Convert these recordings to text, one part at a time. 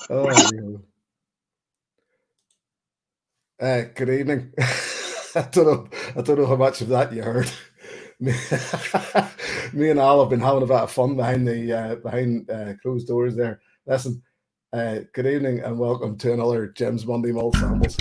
Oh, good evening. I don't know how much of that you heard. Me, me and Al have been having a bit of fun behind the closed doors there. Listen, good evening and welcome to another Jim's Monday Malt Samples.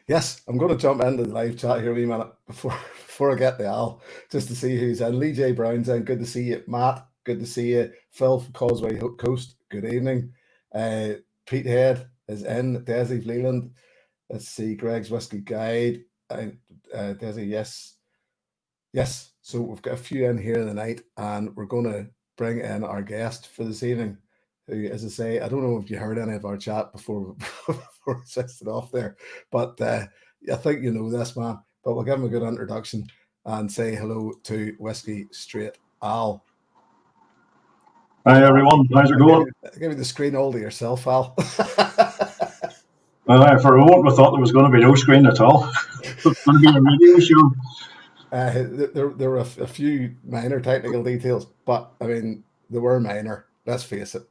Yes, I'm going to jump into the live chat here a wee minute before I get to Al, just to see who's in. Lee J. Brown's in. Good to see you. Matt, good to see you. Phil from Causeway Coast, good evening. Pete Head is in. Desi Leland. Let's see. Greg's Whiskey Guide. Desi, yes. Yes, so we've got a few in here tonight, and we're going to bring in our guest for this evening, who, as I say, I don't know if you heard any of our chat before we switched it off there, but I think you know this man, but we'll give him a good introduction and say hello to Whiskey Straight Al. Hi everyone, how's it going? Give me the screen all to yourself, Al. For a moment we thought there was going to be no screen at all. It's going to be a radio show. There were a few minor technical details, but I mean, they were minor, let's face it.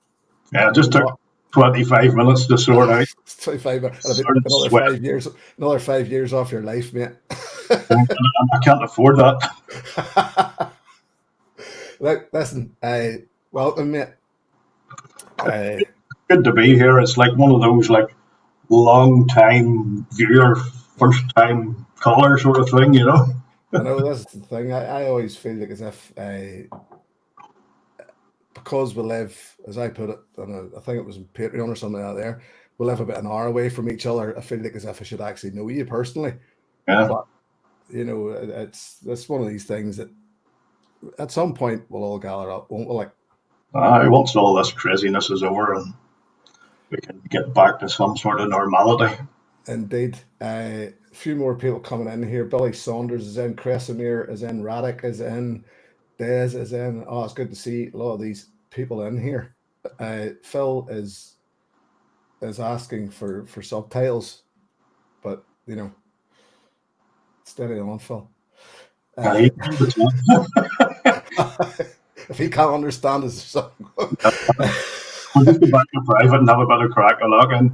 Yeah, it just took 25 minutes to sort out. 25 minutes. Another 5 years off your life, mate. I can't afford that. Look, listen, welcome, mate. Good to be here. It's like one of those like long time viewer, first time caller sort of thing, you know. I know that's the thing. I always feel like as if because we live, as I put it, and I think it was in Patreon or something out there, we live about an hour away from each other. I feel like as if I should actually know you personally. Yeah. But you know, it's one of these things that at some point we'll all gather up, won't we? Like, once all this craziness is over and we can get back to some sort of normality. Indeed. A few more people coming in here. Billy Saunders is in. Cresamere is in. Radek is in. Des is in. Oh, it's good to see a lot of these people in here. Phil is asking for subtitles, but you know, steady on, Phil. If he can't understand his song, we'll just go back to private and have a bit of crack a login.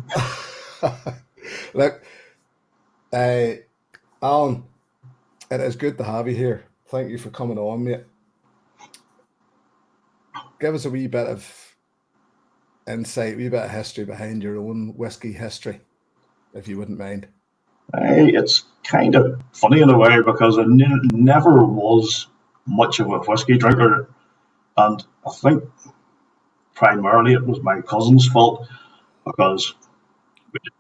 Look, Alan, it is good to have you here. Thank you for coming on, mate. Give us a wee bit of insight, a wee bit of history behind your own whiskey history, if you wouldn't mind. It's kind of funny in a way because I never was much of a whiskey drinker, and I think primarily it was my cousin's fault because we did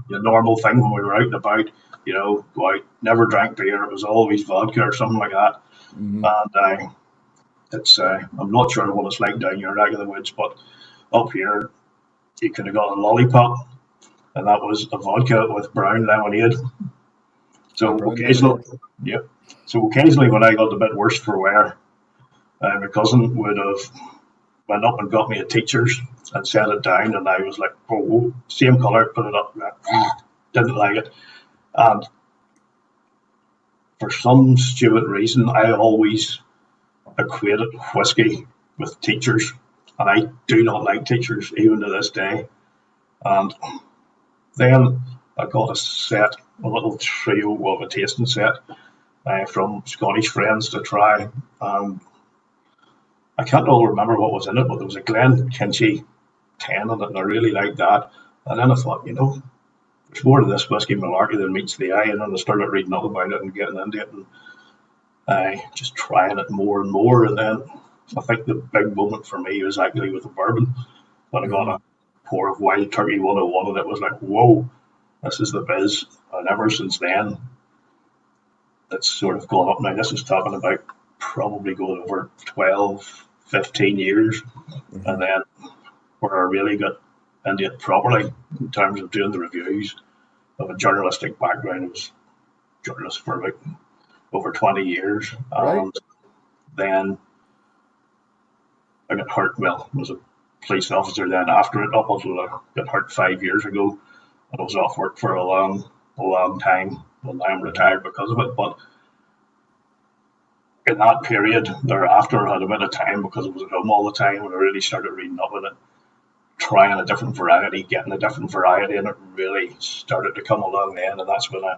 the normal thing when we were out and about, you know, go out, never drank beer, it was always vodka or something like that. Mm-hmm. And I'm not sure what it's like down your neck of the woods, but up here you could have got a lollipop, and that was a vodka with brown lemonade. So occasionally when I got a bit worse for wear, my cousin would have went up and got me a Teacher's and set it down, and I was like, oh, same colour, put it up, didn't like it. And for some stupid reason, I always equated whiskey with Teacher's, and I do not like Teacher's even to this day. And then I got a little trio of a tasting set from Scottish friends to try. I can't all remember what was in it, but there was a Glen Kinchy 10 in it, and I really liked that. And then I thought, you know, there's more to this whiskey malarkey than meets the eye. And then I started reading up about it and getting into it, and just trying it more and more. And then I think the big moment for me was actually with the bourbon, when I got a pour of Wild Turkey 101, and it was like, whoa, this is the biz. And ever since then, it's sort of gone up. Now, this is talking about probably going over 12, 15 years. Mm-hmm. And then where I really got into it properly in terms of doing the reviews of a journalistic background. I was a journalist for about over 20 years. Right. And then I got hurt. Well, it was a police officer then after it, up until I got hurt 5 years ago. And I was off work for a long time. Well, now I'm retired because of it. But in that period thereafter, I had a bit of time because I was at home all the time, and I really started reading up on it, trying a different variety, getting a different variety, and it really started to come along then. And that's when I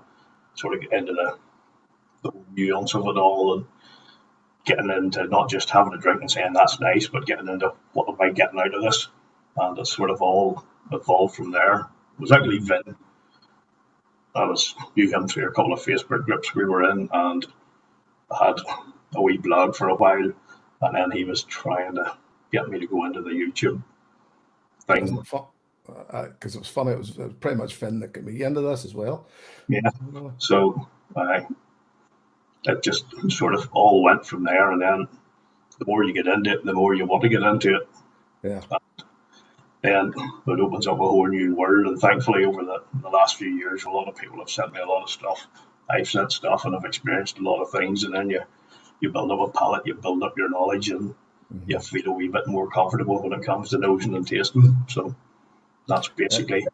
sort of get into the nuance of it all, and getting into not just having a drink and saying that's nice, but getting into what am I getting out of this. And it sort of all evolved from there. It was actually Vin. I was using through a couple of Facebook groups we were in, and I had a wee blog for a while, and then he was trying to get me to go into the YouTube thing. Because it was funny, it was pretty much Finn that got me into this as well. Yeah. So it just sort of all went from there, and then the more you get into it, the more you want to get into it. Yeah. And then it opens up a whole new world, and thankfully over the last few years, a lot of people have sent me a lot of stuff. I've sent stuff, and I've experienced a lot of things, and then you build up a palate, you build up your knowledge, and you feel a wee bit more comfortable when it comes to nosing and tasting. So that's basically.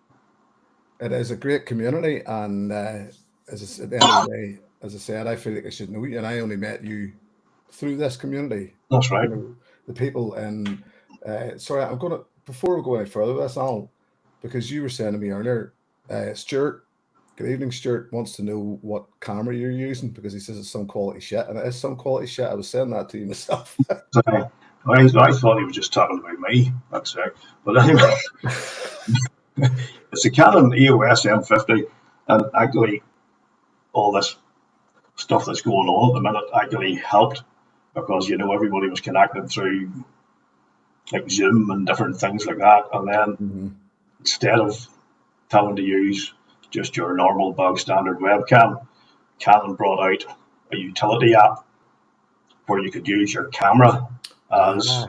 It is a great community, and at the end of the day, as I said, I feel like I should know you, and I only met you through this community. That's right. You know, the people, and sorry, I'm going to, before we go any further with this, Alan, because you were saying to me earlier, Stuart, good evening, Stuart, wants to know what camera you're using, because he says it's some quality shit, and it is some quality shit. I was saying that to you myself. I thought he was just talking about me. That's right. But anyway, it's a Canon EOS M50, and actually all this stuff that's going on at the minute actually helped, because everybody was connected through like Zoom and different things like that, and then instead of having to use just your normal bog standard webcam, Canon brought out a utility app where you could use your camera as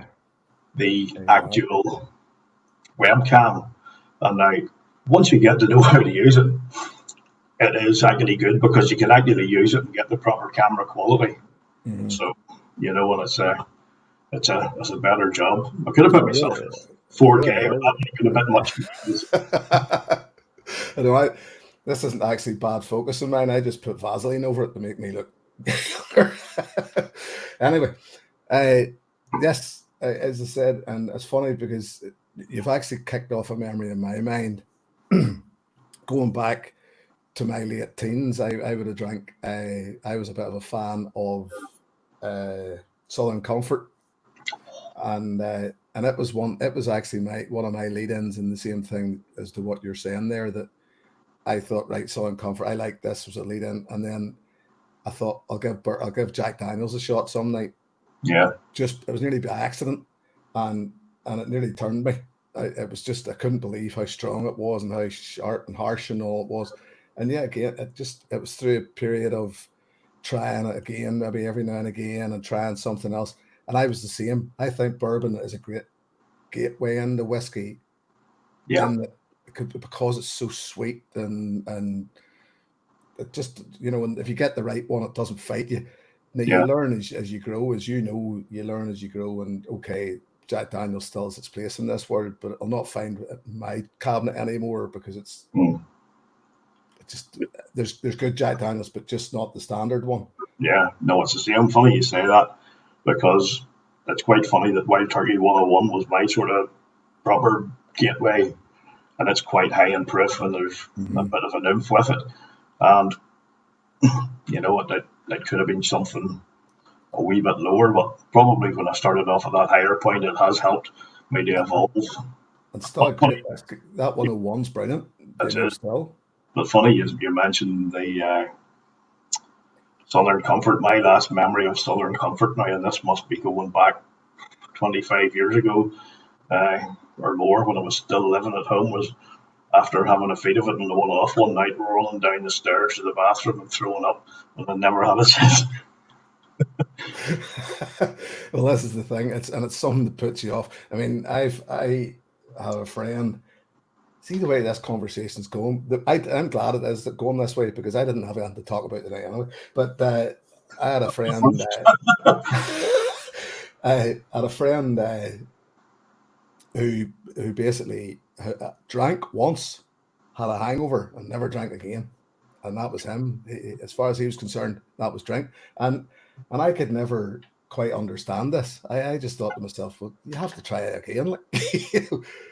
the actual webcam. And now, once you get to know how to use it, it is actually good, because you can actually use it and get the proper camera quality. So, and it's a better job. I could have put myself 4K, but that could have been much. I know, this isn't actually bad focus of mine. I just put Vaseline over it to make me look younger. Anyway, yes, as I said, and it's funny because you've actually kicked off a memory in my mind. Going back to my late teens, I would have drank. I was a bit of a fan of Southern Comfort, and it was actually one of my lead-ins in the same thing as to what you're saying there, that I thought, right, Southern Comfort, I like this, was a lead-in, and then I thought I'll give Jack Daniels a shot some night. Yeah. Just, it was nearly by accident, and it nearly turned me. It was just, I couldn't believe how strong it was and how sharp and harsh and all it was. And yeah, again, it was through a period of trying it again, maybe every now and again, and trying something else. And I was the same. I think bourbon is a great gateway into whiskey. Yeah. Because it's so sweet, and it just, and if you get the right one, it doesn't fight you. Now, you learn as you grow, you learn as you grow. And okay, Jack Daniels still has its place in this world, but it'll not find my cabinet anymore, because it's just, there's good Jack Daniels, but just not the standard one. Yeah, no, it's the same. Funny you say that, because it's quite funny that Wild Turkey 101 was my sort of proper gateway, and it's quite high in proof, and there's a bit of an oomph with it. And that could have been something a wee bit lower, but probably when I started off at that higher point, it has helped me to evolve. And still, that 101's brilliant. That's it. Still. But funny, you mentioned the Southern Comfort. My last memory of Southern Comfort now, and this must be going back 25 years ago or more, when I was still living at home, was after having a feed of it and one off one night, rolling down the stairs to the bathroom and throwing up, and I never had it since. Well, this is the thing. It's something that puts you off. I mean, I have a friend. See the way this conversation's going. I'm glad it is going this way, because I didn't have anything to talk about today anyway. But I had a friend. I had a friend who basically drank once, had a hangover, and never drank again, and that was him. As far as he was concerned, that was drink, and I could never quite understand this. I just thought to myself, well, you have to try it again, like,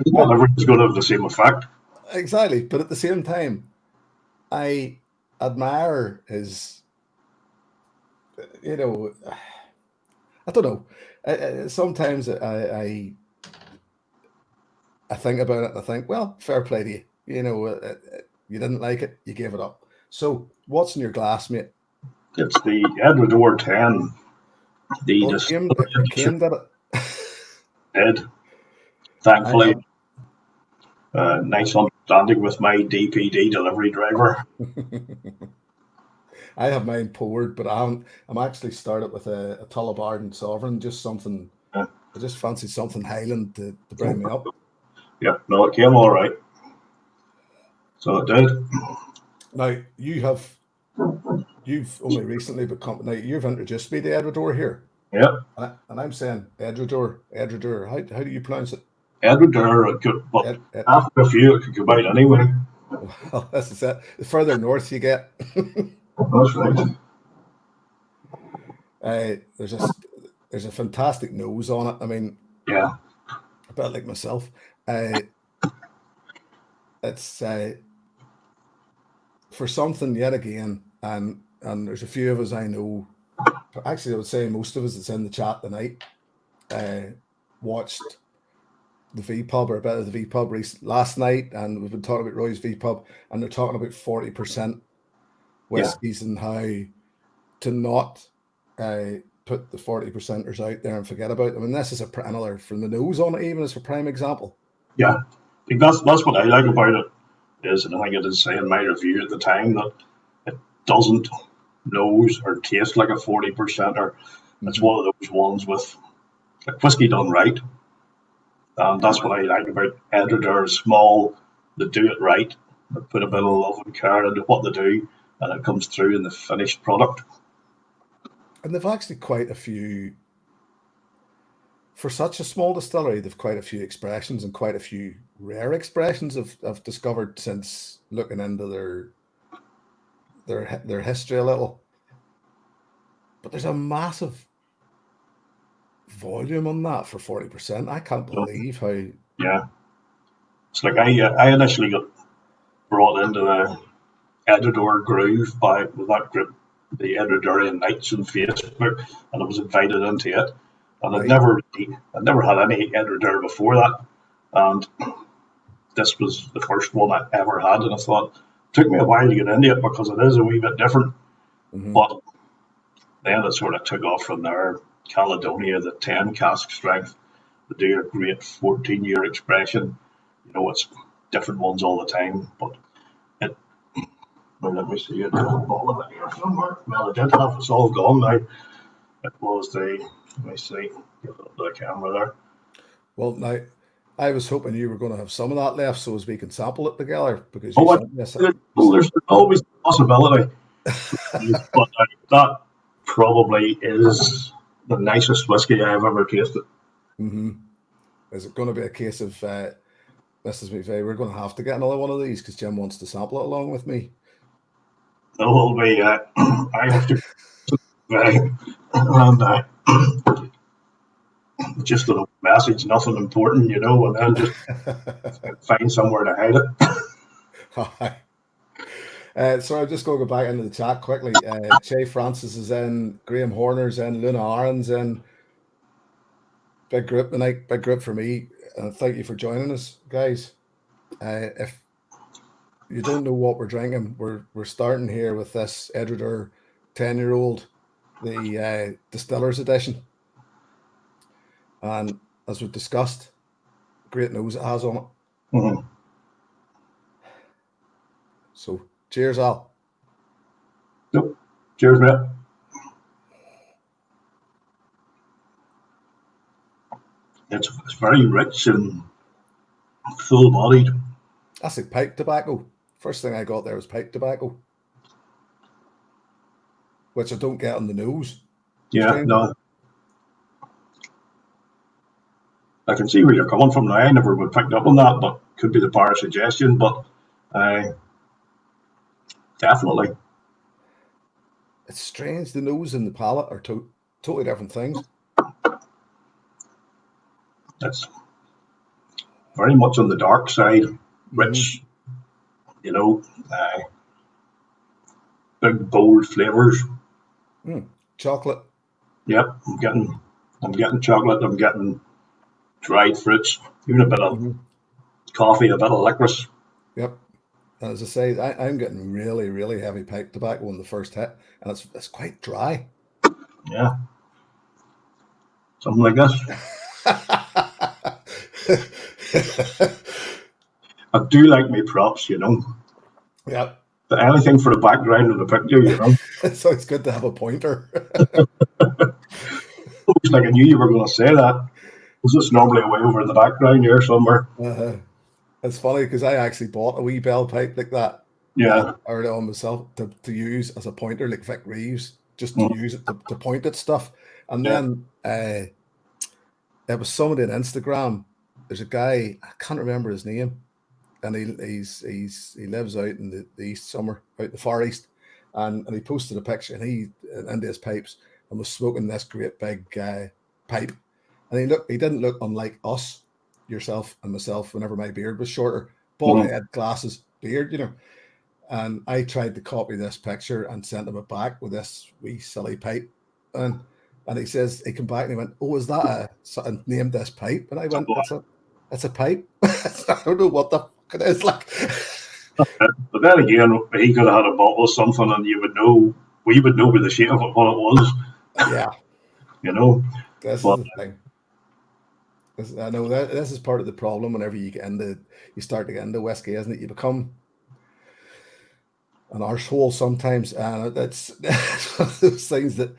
Not but everyone's going to have the same effect. exactly. But at the same time, I admire his, you know, I don't know. Sometimes I think about it and I think, well, fair play to you. You didn't like it, you gave it up. So, what's in your glass, mate? It's the Edradour 10. The Well, distillery it came that it. did, I thankfully. have. Nice understanding with my DPD delivery driver. I have mine poured, but I'm actually started with a Tullibard and Sovereign, just something. Uh, I just fancy something Highland to bring me up. yeah, no, it came all right. So it did. Now you've only recently become. Now you've introduced me to Edradour here, Yeah, and I'm saying Edradour. How do you pronounce it? Edradour, but after a few, it could come out anyway. Well, this is it. The further north you get, That's right. there's a fantastic nose on it. I mean, Yeah, a bit like myself. It's for something yet again, and there's a few of us I know. Actually, I would say most of us that's in the chat tonight watched the V Pub or a bit of the V Pub last night, and we've been talking about Roy's V Pub, and they're talking about 40% yeah. whiskies and how to not put the 40%ers out there and forget about them. And this is another from the nose on it, even as a prime example. Yeah, I think that's what I like about it is, and I think I did say in my review at the time that it doesn't nose or taste like a 40%, or it's one of those ones with like whiskey done right. And that's what I like about Edradour. Small, they do it right. They put a bit of love and care into what they do, and it comes through in the finished product. And they've actually quite a few, for such a small distillery, they've quite a few expressions and quite a few rare expressions I've discovered since looking into their history a little. But there's a massive volume on that for 40%. I can't So, believe how. yeah, it's like I initially got brought into the Edradour groove by with that group, the Edradourian Knights on Facebook, and I was invited into it. And Right. I'd never had any Edradour before that, and this was the first one I ever had. And I thought it took me a while to get into it because it is a wee bit different. But then it sort of took off from there. Caledonia, the 10 cask strength, they do a great 14-year expression. It's different ones all the time, but it. Well, let me see it. All of it here somewhere. Well, I did have it's all gone now. It was the. Let me see. Get a little bit of camera there. Well, now I was hoping you were going to have some of that left so as we can sample it together because Oh, there's always a possibility. But that probably is the nicest whiskey I've ever tasted. Is it going to be a case of Mrs. McVeigh, we're going to have to get another one of these because Jim wants to sample it along with me? No, it'll be, I have to, and just a message, nothing important, and then just find somewhere to hide it. So I'm just going to go back into the chat quickly. Che Francis is in, Graham Horner's in, Luna Aaron's in. Big group tonight, big group for me. Thank you for joining us, guys. If you don't know what we're drinking, we're starting here with this Edradour 10-year-old, the Distillers Edition. And as we've discussed, great nose it has on it. Mm-hmm. So cheers, Al. Yep. Cheers, mate. It's very rich and full-bodied. That's like pipe tobacco. First thing I got there was pipe tobacco, which I don't get on the nose. Yeah, no. I can see where you're coming from now. I never would picked up on that, but could be the bar suggestion. But definitely, It's strange. The nose and the palate are totally different things. it's very much on the dark side, rich, you know, big bold flavors. Chocolate. Yep, I'm getting chocolate. I'm getting dried fruits, even a bit of coffee, a bit of licorice. Yep. And as I say, I'm getting really, really heavy pipe tobacco in the first hit, and it's quite dry. Yeah, something like this. I do like my props, you know. Yep. But anything for the background of the picture, you know. So it's good to have a pointer. Looks like I knew you were going to say that. Was this normally way over in the background here somewhere? It's funny because I actually bought a wee bell pipe like that. Yeah. Early on myself to use as a pointer, like Vic Reeves, just to use it to point at stuff. And then it was somebody on Instagram. There's a guy, I can't remember his name, and he lives out in the east somewhere, out in the far east, and he posted a picture and he into his pipes and was smoking this great big pipe, and he didn't look unlike us, yourself and myself, whenever my beard was shorter, bald head, glasses, beard, you know. And I tried to copy this picture and sent him it back with this wee silly pipe, and he says he came back and he went, "Oh, is that and named this pipe?" And I went, "It's a pipe." I don't know what the fuck it is like. But then again, he could have had a bottle of something, and we would know with the shape of it what it was. Yeah, you know. This is the thing. I know that this is part of the problem. Whenever you start to get into whiskey, isn't it? You become an arsehole sometimes, and that's one of those things that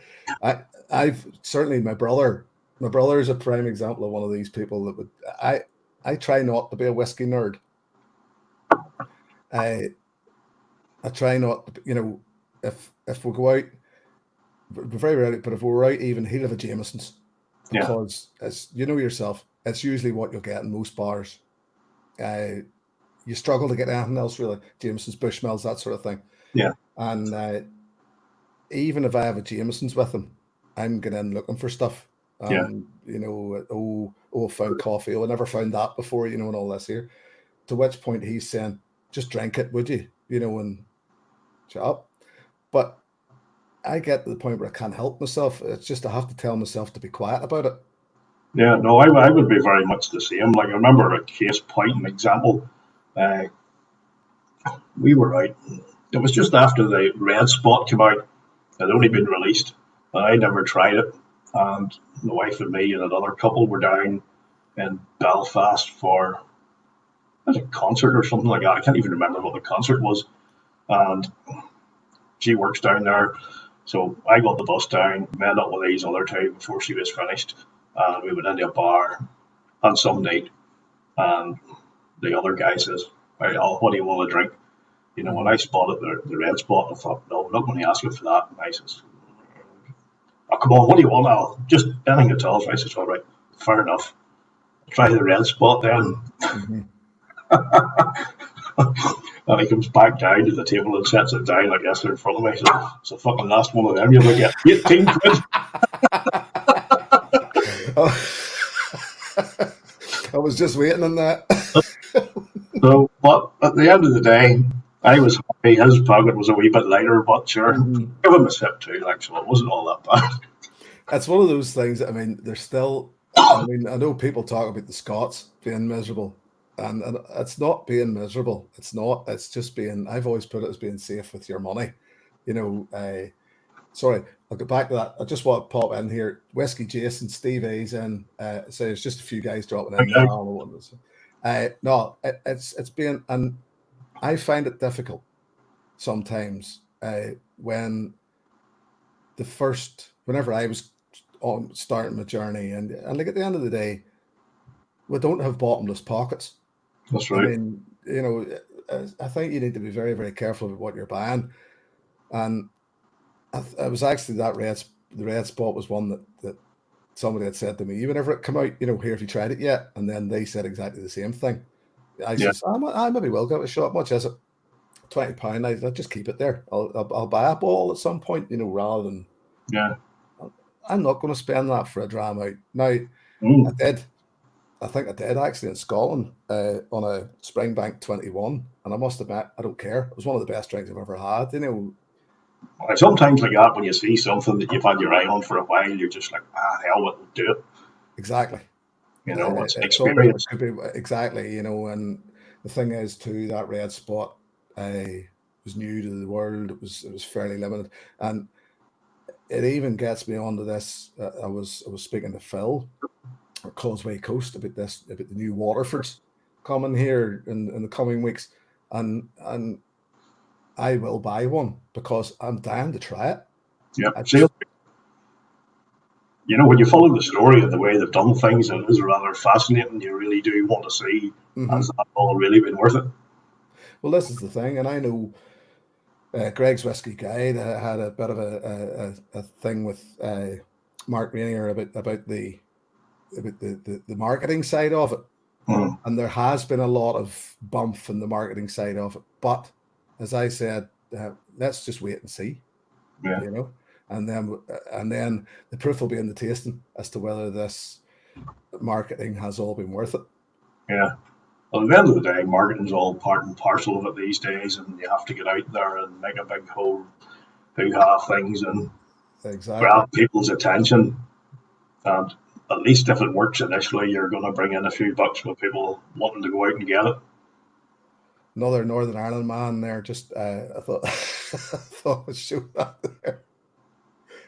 I've certainly my brother is a prime example of one of these people that would I try not to be a whiskey nerd. I try not to, you know, if we go out, very rarely, but if we're out, even he'll have a Jameson's, because as you know yourself, it's usually what you'll get in most bars. You struggle to get anything else really. Jameson's, Bushmills, that sort of thing. Yeah. And even if I have a Jameson's with him, I'm going in looking for stuff. You know, I found coffee. I never found that before, you know, and all this here. To which point he's saying, just drink it, would you? You know, and shut up. But I get to the point where I can't help myself. It's just I have to tell myself to be quiet about it. Yeah, no, I would be very much the same. Like, I remember a case point, an example. We were out. It was just after the Red Spot came out. It had only been released, and I never tried it. And my wife and me and another couple were down in Belfast for a concert or something like that. I can't even remember what the concert was. And she works down there. So I got the bus down, met up with these other two before she was finished. And we went into a bar on some night. And the other guy says, "Right, what do you want to drink?" You know, when I spotted the Red Spot, I thought, no, I'm not going to ask you for that. And I says, "Oh, come on, what do you want? I'll just anything at all." So I says, "All right, fair enough. Try the Red Spot then." And he comes back down to the table and sets it down like this in front of me. So it's the fucking last one of them. You're like, 18 quid. I was just waiting on that. So, but at the end of the day, I was happy. His pocket was a wee bit lighter, but sure, give him a sip too. Like, so it wasn't all that bad. It's one of those things. I mean, there's still. I mean, I know people talk about the Scots being miserable, and it's not being miserable. It's not. It's just being. I've always put it as being safe with your money. You know. Sorry, I'll get back to that. I just want to pop in here. Whiskey Jason, Steve A's in. So there's just a few guys dropping in now. No, it's been, and I find it difficult sometimes whenever I was starting my journey, and like at the end of the day, we don't have bottomless pockets. That's right. I mean, you know, I think you need to be very, very careful with what you're buying, and I was actually the Red Spot was one that somebody had said to me, whenever it come out, here, have you tried it yet? And then they said exactly the same thing. I says, I maybe will give it a shot. Much is it? £20. I'll just keep it there. I'll buy a ball at some point, rather than. Yeah. I'm not going to spend that for a dram out. Now, I think I did actually in Scotland on a Springbank 21, and I must admit, I don't care. It was one of the best drinks I've ever had. Sometimes like that, when you see something that you've had your eye on for a while, you're just like, hell, we'll do it. Exactly. It's an experience. Exactly, and the thing is too, that red spot was new to the world. It was fairly limited, and it even gets me onto this. I was speaking to Phil at Causeway Coast about the new Waterfords coming here in the coming weeks, and I will buy one because I'm dying to try it. Yeah. When you follow the story and the way they've done things, it is rather fascinating. You really do want to see, has that all really been worth it? Well, this is the thing, and I know Greg's Whiskey Guide had a bit of a thing with Mark Rainier about the marketing side of it, and there has been a lot of bump in the marketing side of it. But as I said, let's just wait and see. Yeah. And then the proof will be in the tasting as to whether this marketing has all been worth it. Yeah. Well, at the end of the day, marketing's all part and parcel of it these days, and you have to get out there and make a big whole hoo-ha things and grab people's attention. And at least if it works initially, you're going to bring in a few bucks with people wanting to go out and get it. Another Northern Ireland man there. Just I thought I thought I'd show that there.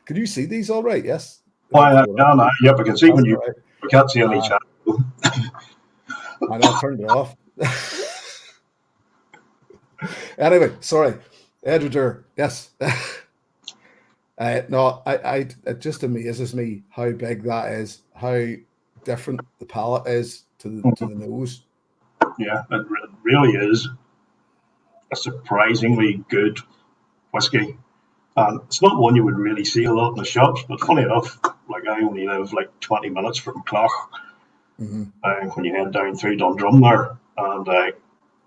Can you see these all right? Yes. I can see when you. Right. We can't see any chat. I know, I turned it off. Anyway, sorry. Edradour, yes. No, it just amazes me how big that is, how different the palate is to the nose. Yeah, it really is a surprisingly good whiskey. And it's not one you would really see a lot in the shops, but funny enough, like I only live like 20 minutes from Clough. When you head down through Dundrum there, and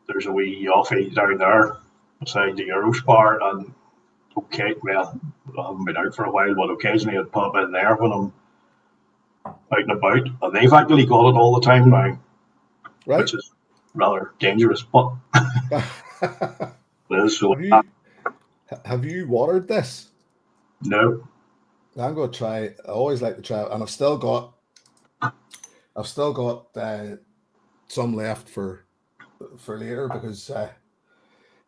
there's a wee offie down there beside the Eurospar, and well, I haven't been out for a while, but occasionally I'd pop in there when I'm out and about, and they've actually got it all the time now, right? Which is rather dangerous, but it is. So have you watered this? No. I'm going to try. I always like to try, and I've still got some left for later, because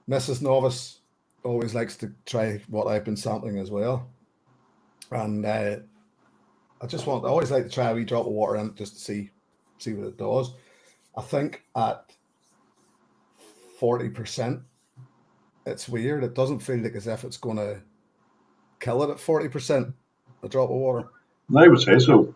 Mrs. Novice always likes to try what I've been sampling as well, and I always like to try a wee drop of water in it just to see what it does. I think at 40%, it's weird. It doesn't feel like as if it's going to kill it at 40%. A drop of water. I would say so.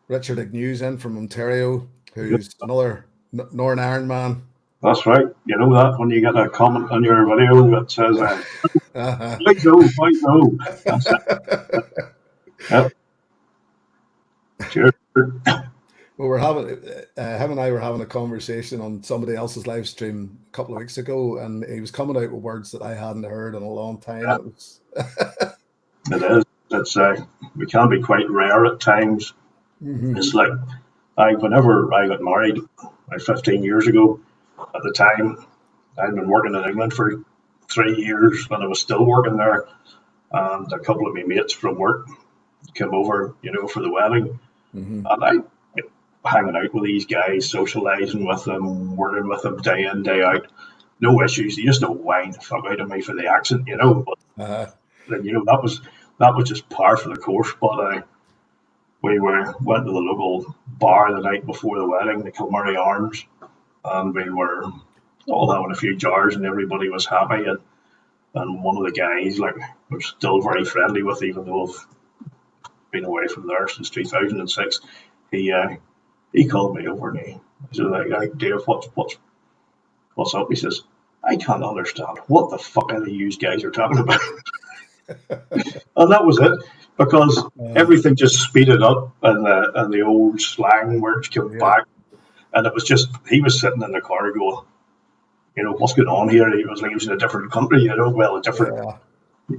Richard Ignews in from Ontario, who's another Northern Ireland man. That's right. You know that when you get a comment on your video that says, "Please no." That's it. Yep. Cheers. Well, we're having him and I were having a conversation on somebody else's live stream a couple of weeks ago, and he was coming out with words that I hadn't heard in a long time. Yeah. It is. It's we can be quite rare at times. It's like whenever I got married, 15 years ago, at the time I'd been working in England for 3 years when I was still working there, and a couple of my mates from work came over, for the wedding, and I hanging out with these guys, socializing with them, working with them day in, day out, no issues. They just don't whine the fuck out of me for the accent, But then, that was just par for the course. But we went to the local bar the night before the wedding, the Kilmurray Arms, and we were all having a few jars, and everybody was happy. And one of the guys, we're still very friendly with, even though I've been away from there since 2006. He called me over and he said, "Dave, what's up?" He says, I can't understand what the fuck are you guys are talking about. And that was it, because everything just speeded up, and the old slang words came yeah, back, and it was just he was sitting in the car going, what's going on here? He was like he was in a different country, well, a different. yeah.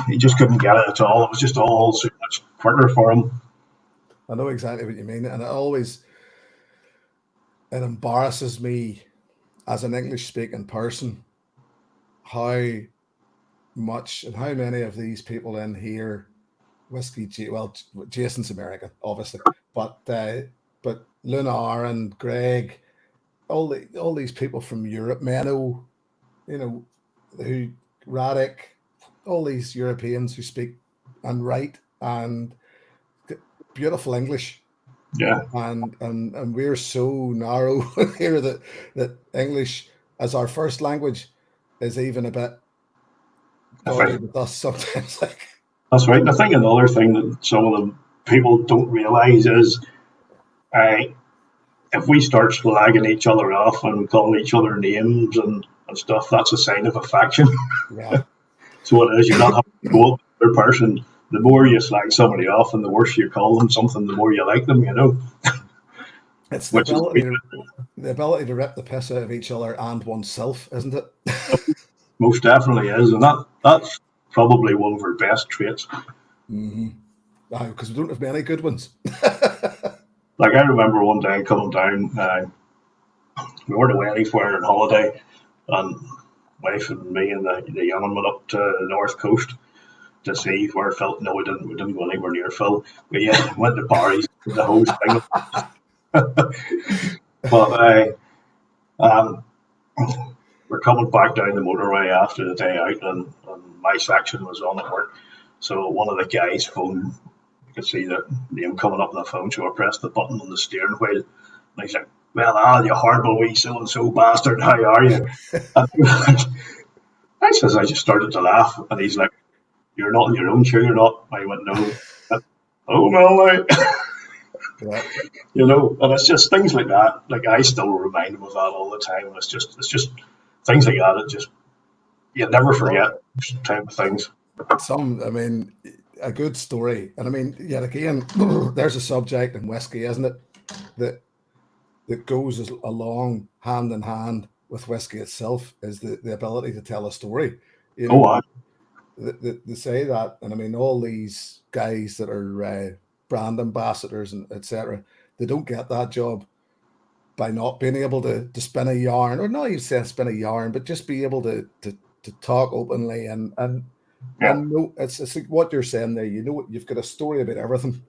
He just couldn't get it at all. It was just all so much quicker for him. I know exactly what you mean, and it embarrasses me as an English speaking person how much and how many of these people in here whiskey. Well, Jason's American, obviously, but Lunar and Greg, all these people from Europe, Menno, who Radek, all these Europeans who speak and write and beautiful English. Yeah, And we're so narrow here that English as our first language is even a bit that's dodgy right. with us sometimes. Like, That's right. And I think another thing that some of the people don't realise is, uh, if we start slagging each other off and calling each other names and stuff, that's a sign of affection. yeah, So it is. You're not having to go up to the other person. The more you slag somebody off, and the worse you call them something, the more you like them. it's Which is the ability to rip the piss out of each other and oneself, isn't it? most definitely is, and that's probably one of our best traits. Mm-hmm. Because we don't have many good ones. Like I remember one day coming down, we weren't away anywhere on holiday, and wife and me and the young one went up to the north coast to see where Phil. No, we didn't. We didn't go anywhere near Phil. But yeah, went to Barry's, the whole thing. But we're coming back down the motorway after the day out, and my section was on at work. So one of the guys phoned. You could see the name coming up on the phone. So I pressed the button on the steering wheel, and he's like, "Well, Al, you horrible wee so and so bastard, how are you?" And I says, I just started to laugh, and he's like, "You're not in your own chair, you're not." I went, "No." Oh well, Yeah. and it's just things like that. Like I still remind him of that all the time. And it's just things like that. It just you never forget type of things. I mean, a good story. And I mean, yet again, there's a subject in whiskey, isn't it? That goes along hand in hand with whiskey itself is the ability to tell a story. Oh, They say that, and I mean, all these guys that are brand ambassadors and etc., they don't get that job by not being able to spin a yarn, or not even say spin a yarn, but just be able to talk openly and yeah, no, it's like what you're saying there. You've got a story about everything.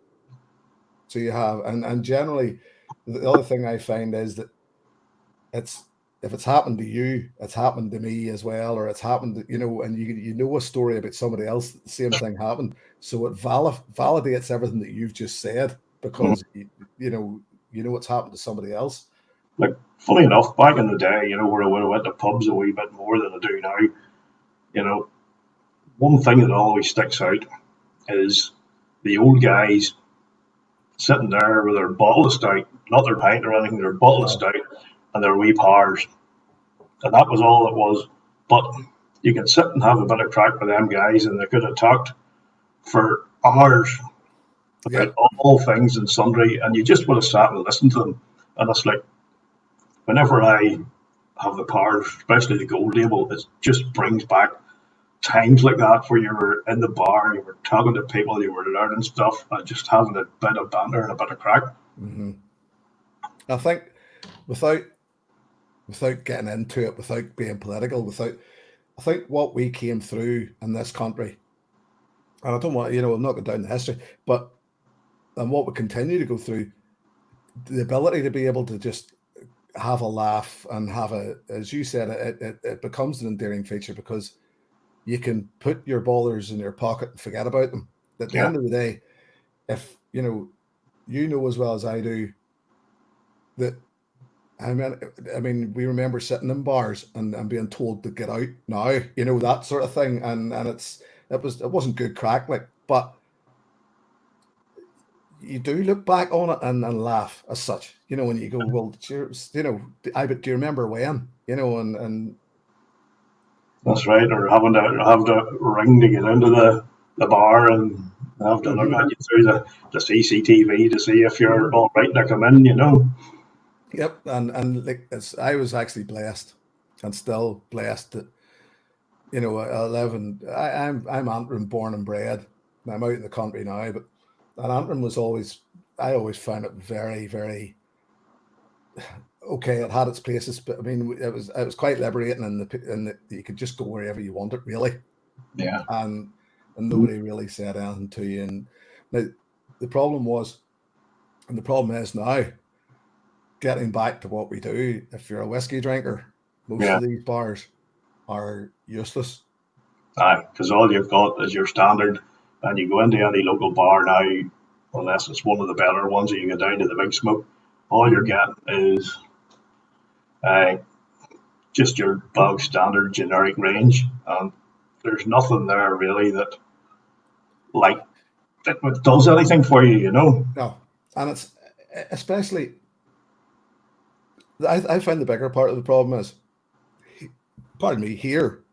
So you have, and generally, the other thing I find is that it's if it's happened to you, it's happened to me as well, or it's happened, and you know a story about somebody else, the same thing happened. So it validates everything that you've just said because you know what's happened to somebody else. like funny enough, back in the day, where I would have went to pubs a wee bit more than I do now. One thing that always sticks out is the old guys sitting there with their bottle of stout, not their pint or anything, their bottle of stout and their wee powers. And that was all it was. But you could sit and have a bit of crack with them guys, and they could have talked for hours Yeah, about all things and sundry, and you just would have sat and listened to them. And it's like, whenever I have the powers, especially the gold label, it just brings back times like that where you were in the bar, you were talking to people, you were learning stuff, and just having a bit of banter and a bit of crack. mm-hmm. I think without getting into it, without being political, I think what we came through in this country, and I don't want, I'm not going down the history, but and what we continue to go through, the ability to be able to just have a laugh and as you said, it becomes an endearing feature because you can put your ballers in your pocket and forget about them. At the Yeah, end of the day, if as well as I do that. I mean, we remember sitting in bars and being told to get out now, that sort of thing, and it wasn't good crack, like, but you do look back on it and laugh as such, when you go, well, cheers, but do you remember when, and That's right. Or having to ring to get into the bar and have to look Hmm. at you through the CCTV to see if you're Hmm. all right to come in. Yep, and like I was actually blessed, and still blessed that I live in. I'm Antrim born and bred. I'm out in the country now, but and Antrim was always. I always found it very, very okay. It had its places, but I mean, it was quite liberating, and you could just go wherever you wanted, really, Yeah. and nobody really said anything to you. And now the problem was, and the problem is now, getting back to what we do. If you're a whiskey drinker, most Yeah. of these bars are useless. Because all you've got is your standard, and you go into any local bar now, unless it's one of the better ones, or you go down to the Big Smoke, all you're Mhm. getting is uh, just your bog standard generic range, and there's nothing there really like that does anything for you. No, and it's especially. I find the bigger part of the problem is, pardon me, here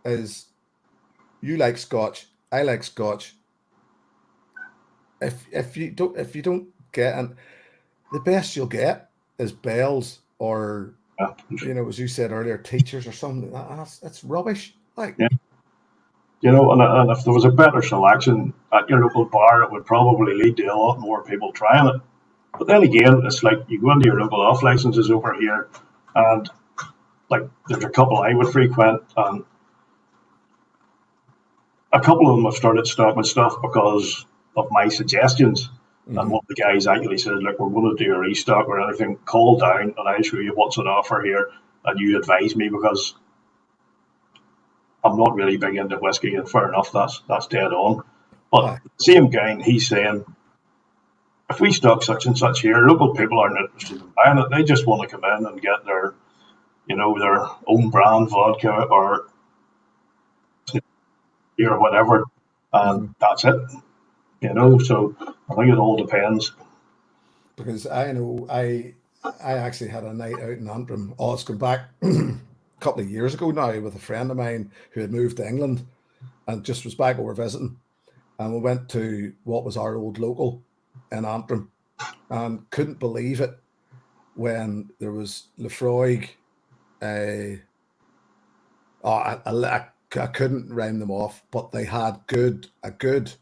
is you like Scotch, I like Scotch. If you don't get, and the best you'll get is bells or Yeah. as you said earlier, teachers or something. That's rubbish. Like, Yeah. And if there was a better selection at your local bar, it would probably lead to a lot more people trying it. But then again, it's like you go into your local off licenses over here, and like there's a couple I would frequent, and a couple of them have started stocking stuff because of my suggestions. And one mhm. of the guys actually said, "Look, we're going to do a restock or anything. Call down, and I'll show you what's on offer here, and you advise me because I'm not really big into whiskey, and fair enough, that's dead on." But Aye. same guy, he's saying, if we stock such and such here, local people aren't interested in buying it. They just want to come in and get their own brand vodka or whatever, and Mhm. that's it. So I think it all depends. Because I know I actually had a night out in Antrim. Oh, it's gone back a couple of years ago now with a friend of mine who had moved to England and just was back over visiting. And we went to what was our old local in Antrim and couldn't believe it when there was Lefroy. Uh, I couldn't rhyme them off, but they had a good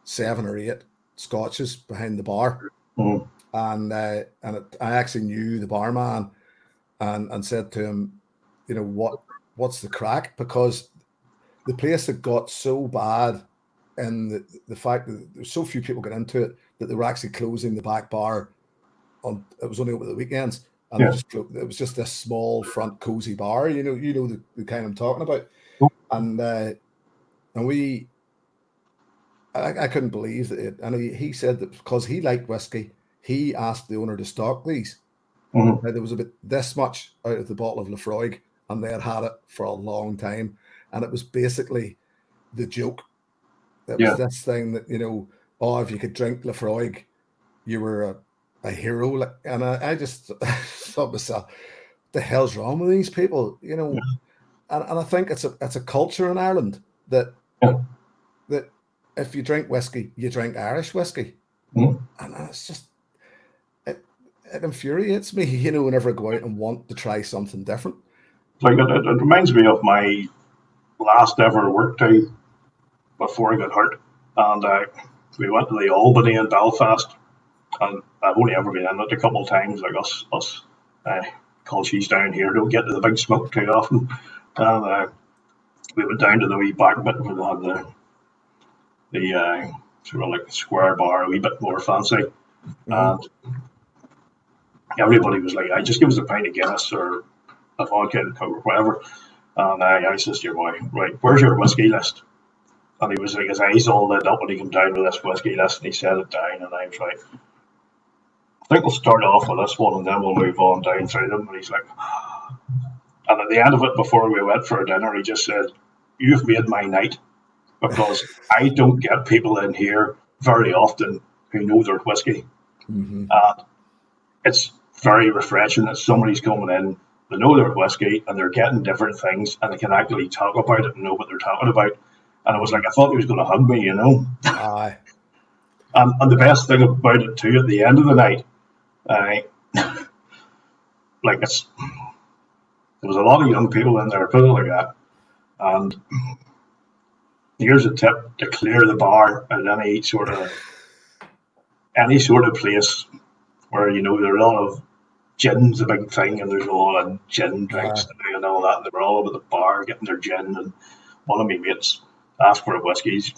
7 or 8 scotches behind the bar, Mm, I actually knew the barman and said to him, what's the crack? Because the place had got so bad, and the fact that there's so few people get into it that they were actually closing the back bar on. It was only over the weekends, and yeah. it was just this small front cozy bar. The kind I'm talking about, and we. I couldn't believe it. And he said that because he liked whiskey, he asked the owner to stock these. Mm, Now, there was about this much out of the bottle of Lefroy, and they had had it for a long time. And it was basically the joke. It was yeah. this thing that, oh, if you could drink Lefroy, you were a hero. And I just thought to myself, what the hell's wrong with these people? And I think it's a culture in Ireland that Yeah. that if you drink whiskey, you drink Irish whiskey. Mm. And it's just it infuriates me, whenever I go out and want to try something different. Like it reminds me of my last ever work day before I got hurt, and we went to the Albany in Belfast, and I've only ever been in it a couple of times. Like us uh, culchies down here don't get to the Big Smoke too often, and we went down to the wee back bit where they had the sort of like the square bar, a wee bit more fancy, Mm-hmm. and everybody was like, "I just give us a pint of Guinness or a vodka and Coke or whatever." And I says to your boy, "Right, where's your whiskey list?" And he was like, his eyes all lit up when he came down with this whiskey list, and he set it down. And I was like, "I think we'll start off with this one, and then we'll move on down through them." And he's like, and at the end of it, before we went for dinner, he just said, "You've made my night because I don't get people in here very often who know their whiskey. Mm-hmm. And it's very refreshing that somebody's coming in they know their whiskey and they're getting different things and they can actually talk about it and know what they're talking about. And it was like I thought he was going to hug me, Aye. And the best thing about it too, at the end of the night, like there was a lot of young people in there, put it like that. And here's a tip to clear the bar at any sort of place where there's a lot of gin's a big thing, and there's a lot of gin drinks and all that. And they were all over the bar getting their gin, and one of my mates asked for a whiskies,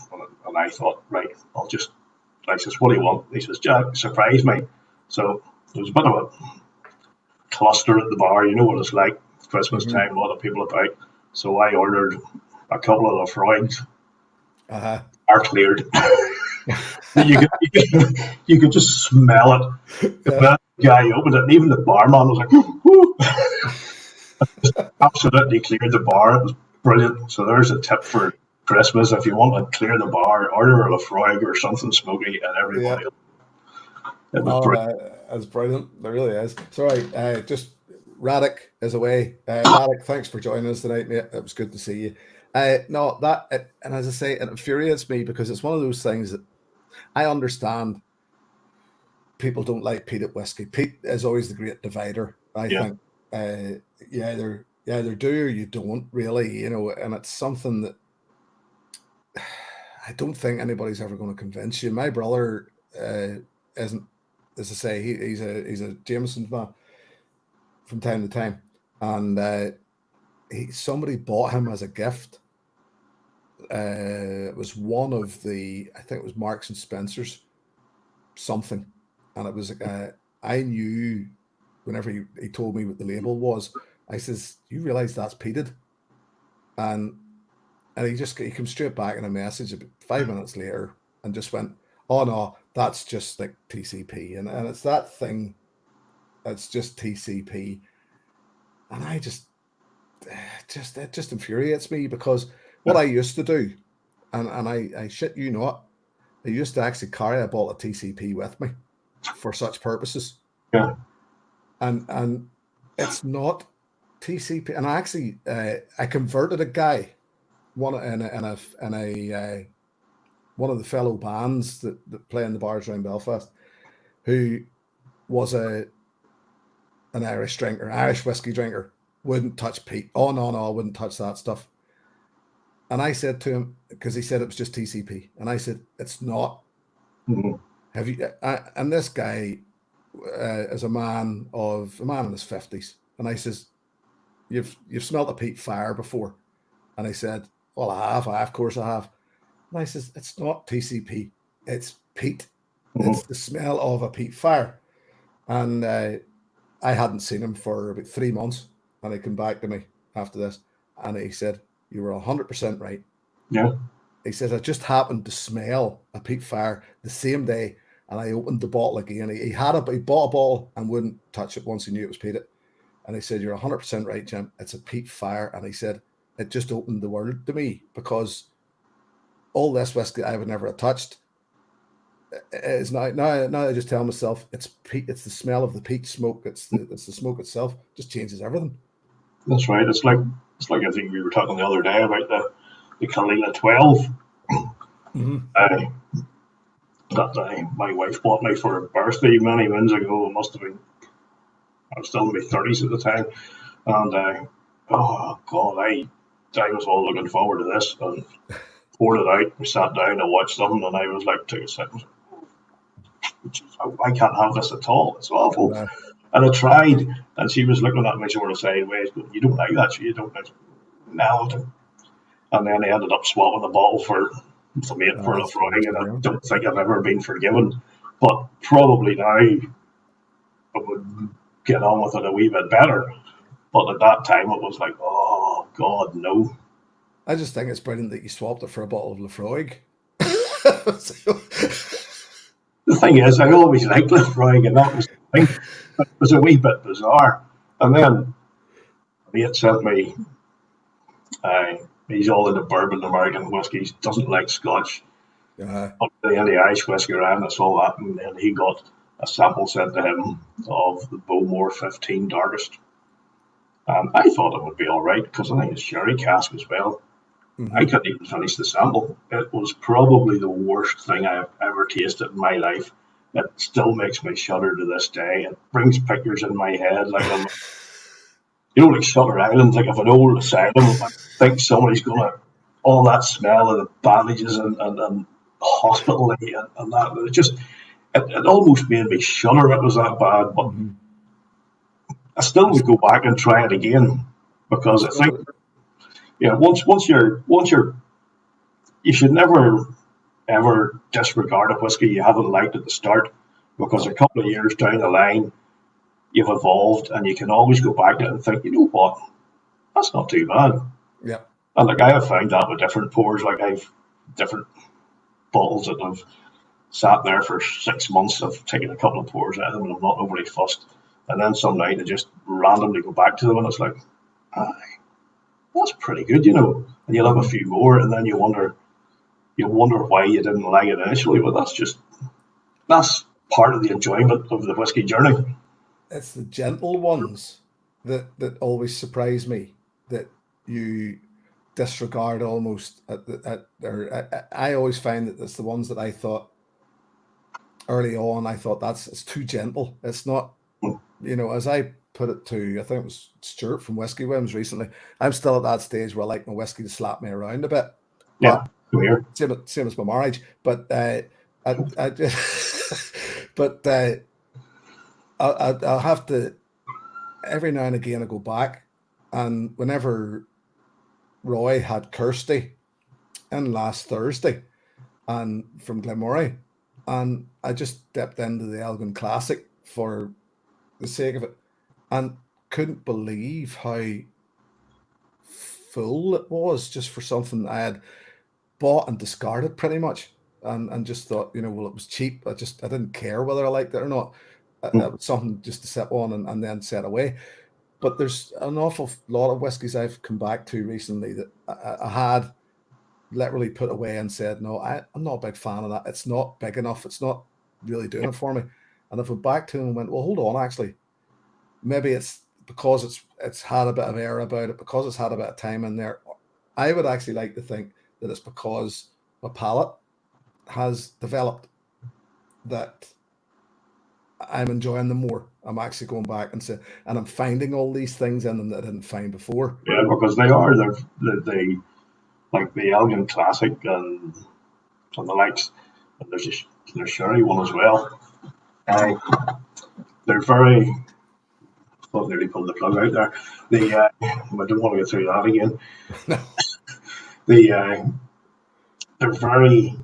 and I thought, right, I says, what do you want? He says, Jack, surprise me. So there was a bit of a cluster at the bar. You know what it's like, Christmas time, a lot of people about. So I ordered a couple of Lafroigs. Are cleared. you could just smell it. The guy opened it, and even the barman was like, whoo. Absolutely cleared the bar. It was brilliant. So there's a tip for Christmas. If you want to clear the bar, order a Lafroig or something smoky, and everybody it was brilliant. It's brilliant. It really is. Sorry, just Radic is away. Radic, thanks for joining us tonight, mate. It was good to see you. And as I say, it infuriates me because it's one of those things that I understand. People don't like peated whiskey. Peat is always the great divider. I think you either do or you don't, really, and it's something that I don't think anybody's ever going to convince you. My brother isn't, as I say, he's a Jameson's man from time to time, and somebody bought him as a gift. It was one of I think it was Marks and Spencer's something, and it was I knew whenever he told me what the label was. I says, you realize that's peated? And he came straight back in a message about 5 minutes later and just went, oh no, that's just like TCP, and it's that thing, it's just TCP. And it just infuriates me, because what I used to do, and I shit you not, I used to actually carry a bottle of TCP with me for such purposes. Yeah. And it's not TCP. And I actually I converted a guy, one of the fellow bands that play in the bars around Belfast, who was an Irish drinker, Irish whiskey drinker, wouldn't touch peat. Oh no, I wouldn't touch that stuff. And I said to him, because he said it was just TCP, and I said, it's not. Mm-hmm. Have you? And this guy is a man in his 50s, and I says, you've smelt a peat fire before? And I said, well, I have. Of course I have. And I says, it's not TCP, it's peat. Mm-hmm. It's the smell of a peat fire. And I hadn't seen him for about 3 months, and he came back to me after this, and he said, you were 100% right. Yeah. He says, I just happened to smell a peat fire the same day, and I opened the bottle again. He bought a bottle and wouldn't touch it once he knew it was peated. And he said, you're 100% right, Jim. It's a peat fire. And he said, it just opened the world to me, because all this whiskey I would never have touched is now I just tell myself it's peat. It's the smell of the peat smoke. It's the smoke itself. Just changes everything. That's right. It's like I think we were talking the other day about the Caledonia 12. Mm-hmm. That my wife bought me for her birthday many moons ago. It must have been, I was still in my 30s at the time, and oh god, I was all looking forward to this, and poured it out. We sat down and watched something, and I was like, took a second, I can't have this at all. It's awful. Yeah. And I tried, and she was looking at me sort of sideways, going, you don't like that, you don't like it. No. And then I ended up swapping the bottle for some mate for a Lafroig, and I don't think I've ever been forgiven. But probably now I would get on with it a wee bit better. But at that time it was like, oh God, no. I just think it's brilliant that you swapped it for a bottle of Lafroig. The thing is, I always liked Lafroig, and that was the thing. But it was a wee bit bizarre. And then mate sent me, he's all into bourbon, American whiskies, doesn't like Scotch. But the Irish whiskey around, I saw that, and then he got a sample sent to him of the Bowmore 15 Darkest. And I thought it would be all right because I think it's sherry cask as well. I couldn't even finish the sample. It was probably the worst thing I've ever tasted in my life. It still makes me shudder to this day. It brings pictures in my head like I'm, like Shutter Island, like of an old asylum. I think somebody's gonna, all that smell of the bandages and hospital and that. It almost made me shudder. It was that bad, but I still would go back and try it again because I think, yeah, once you're, you should never ever disregard a whiskey you haven't liked at the start, because a couple of years down the line you've evolved and you can always go back to it and think, you know what, that's not too bad. Yeah. And like I have found that with different pours, like I've different bottles that have sat there for 6 months. I've taken a couple of pours out of them and I'm not overly fussed. And then some night I just randomly go back to them and it's like, aye, that's pretty good, And you'll have a few more and then you wonder why you didn't like it initially. But that's part of the enjoyment of the whiskey journey. It's the gentle ones that always surprise me, that you disregard almost I always find that it's the ones that I thought early on, it's too gentle. It's not, as I put it to, I think it was Stuart from Whiskey Whims recently, I'm still at that stage where I like my whiskey to slap me around a bit. Yeah, here. Same as my marriage. But I'll have to, every now and again I go back, and whenever Roy had Kirsty in last Thursday and from Glenmorangie, and I just dipped into the Elgin Classic for the sake of it and couldn't believe how full it was, just for something I had bought and discarded pretty much, and just thought, well, it was cheap. I didn't care whether I liked it or not. It was something just to sip on and then set away. But there's an awful lot of whiskies I've come back to recently that I had literally put away and said, no, I'm not a big fan of that. It's not big enough. It's not really doing it for me. And I've went back to them and went, well, hold on, actually. Maybe it's because it's had a bit of air about it, because it's had a bit of time in there. I would actually like to think that it's because my palate has developed that I'm enjoying them more. I'm actually going back and I'm finding all these things in them that I didn't find before. Yeah, because they like the Elgin Classic and the likes. And there's sherry one as well. They're very. I've nearly pulled the plug out there. I don't want to go through that again. No. They're very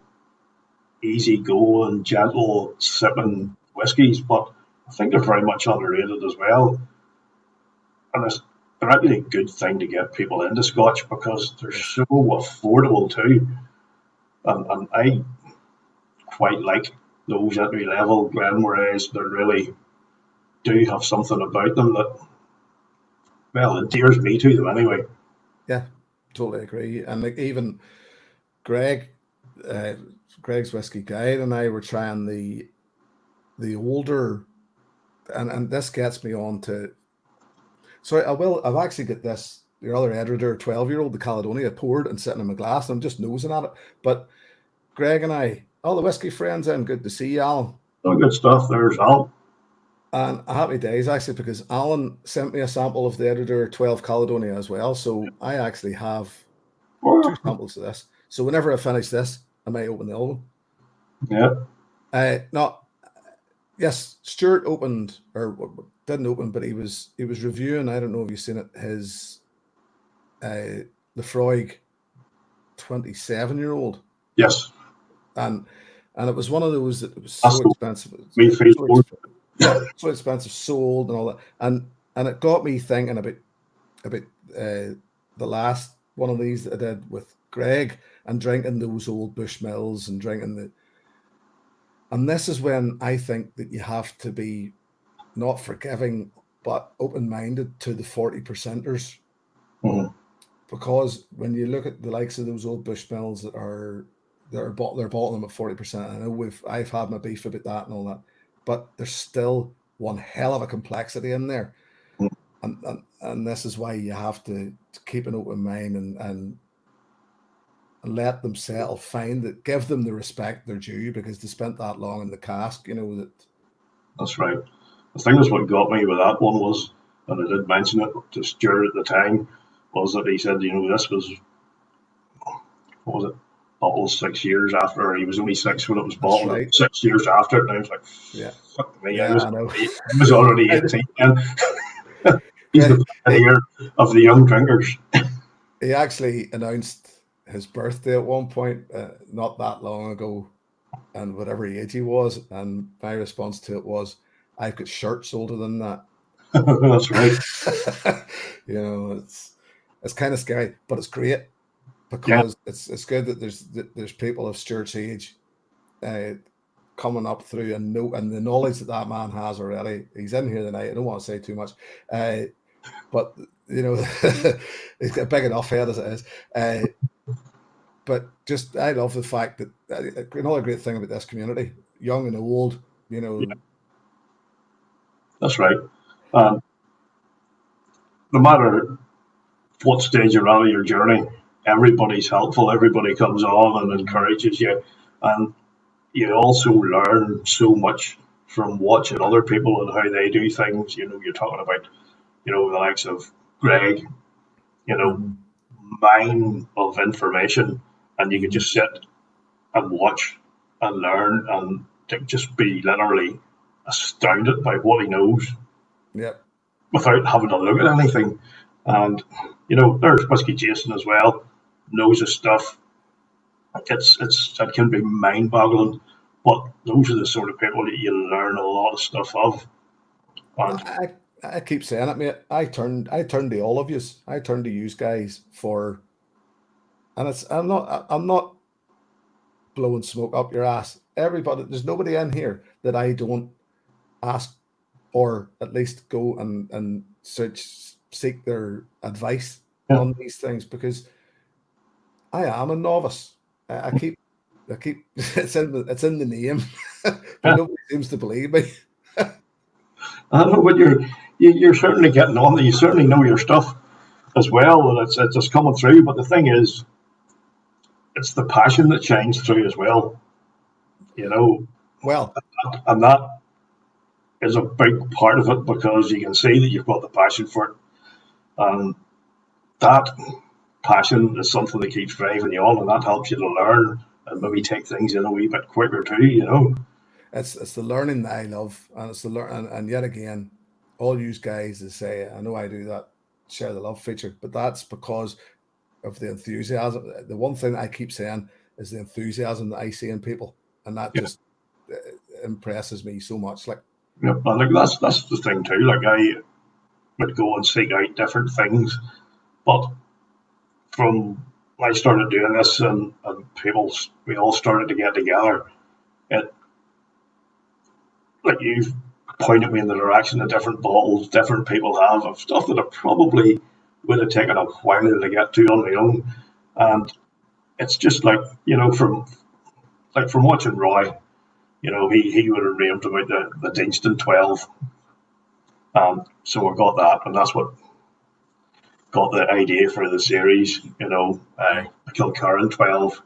easy going, gentle sipping whiskies, but I think they're very much underrated as well. And they're actually a good thing to get people into Scotch because they're so affordable too. And I quite like those entry level Glenmorangies. They really do have something about them that, well, endears me to them anyway. Yeah, totally agree. And like even Greg's Whiskey Guide and I were trying the older, and this gets me on to. So I've actually got your other Edradour 12-year-old, the Caledonia, poured and sitting in my glass, and I'm just nosing at it. But Greg and I, all the whiskey friends, and good to see you, Alan. Oh, good stuff. There's Alan. And happy days, actually, because Alan sent me a sample of the Edradour 12 Caledonia as well. So I actually have 2 samples of this. So whenever I finish this, I might open the other one. Yeah. Yes, Stuart opened, or didn't open, but he was reviewing. I don't know if you've seen it. His Lefroy 27-year-old. Yes. And it was one of those that was so expensive. So expensive, so old, and all that. And it got me thinking about the last one of these that I did with Greg, and drinking those old Bushmills and drinking and this is when I think that you have to be not forgiving but open-minded to the 40%ers. Mm-hmm. Because when you look at the likes of those old Bushmills they're bottling them at 40%. I know I've had my beef about that and all that, but there's still one hell of a complexity in there. Mm-hmm. and this is why you have to keep an open mind and let them settle, find that, give them the respect they're due because they spent that long in the cask, you know, that. That's right. The thing is, what got me with that one was, and I did mention it to Stuart at the time, was that he said, you know, this was, what was it, bottled 6 years after. He was only 6 when it was That's bottled. right. 6 years after, and I was like, Yeah. fuck me, Yeah, I know. I was already 18 then. He's Yeah, the pioneer of the young drinkers. he actually announced his birthday at one point, not that long ago, and whatever age he was. And my response to it was, I've got shirts older than that. That's right. You know, it's kind of scary, but it's great Yeah. because it's good that there's people of Stuart's age coming up through and the knowledge that man has already. He's in here tonight. I don't want to say too much, but you know, he's got a big enough head as it is. But just I love the fact that another great thing about this community, young and old, you know. Yeah. That's right. No matter what stage you're at of your journey, everybody's helpful. Everybody comes on and encourages you, and you also learn so much from watching other people and how they do things. You know, you're talking about, you know, the likes of Greg, you know, mine of information, and you can just sit and watch and learn and just be literally astounded by what he knows. Yep. Without having to look at anything. And, you know, there's Whiskey Jason as well, knows his stuff. It can be mind boggling, but those are the sort of people that you learn a lot of stuff of. And I keep saying it, mate. I turned to all of yous. I turned to you guys for, and I'm not blowing smoke up your ass. Everybody, there's nobody in here that I don't ask or at least go and seek their advice on these things, because I am a novice. I keep it's in the name, but nobody seems to believe me. I know, but you're certainly getting on there. You certainly know your stuff as well, and it's just coming through. But the thing is, it's the passion that shines through as well. You know, well, and that is a big part of it, because you can see that you've got the passion for it, and that passion is something that keeps driving you on, and that helps you to learn and maybe take things in a wee bit quicker too. You know, it's the learning that I love, and it's the learn, and yet again, all you guys that say, I know I do that, share the love feature, but that's because of the enthusiasm. The one thing I keep saying is the enthusiasm that I see in people, and that just impresses me so much. Like, yeah, and like that's the thing too. Like, I would go and seek out different things, but from when I started doing this, and we all started to get together, it, like, you've pointed me in the direction of different bottles different people have of stuff that I probably would have taken a while to get to on my own. And it's just like, you know, from watching Roy, you know, he would have raved about the Dingston 12. So I got that, and that's what got the idea for the series. You know, Kilcurran 12,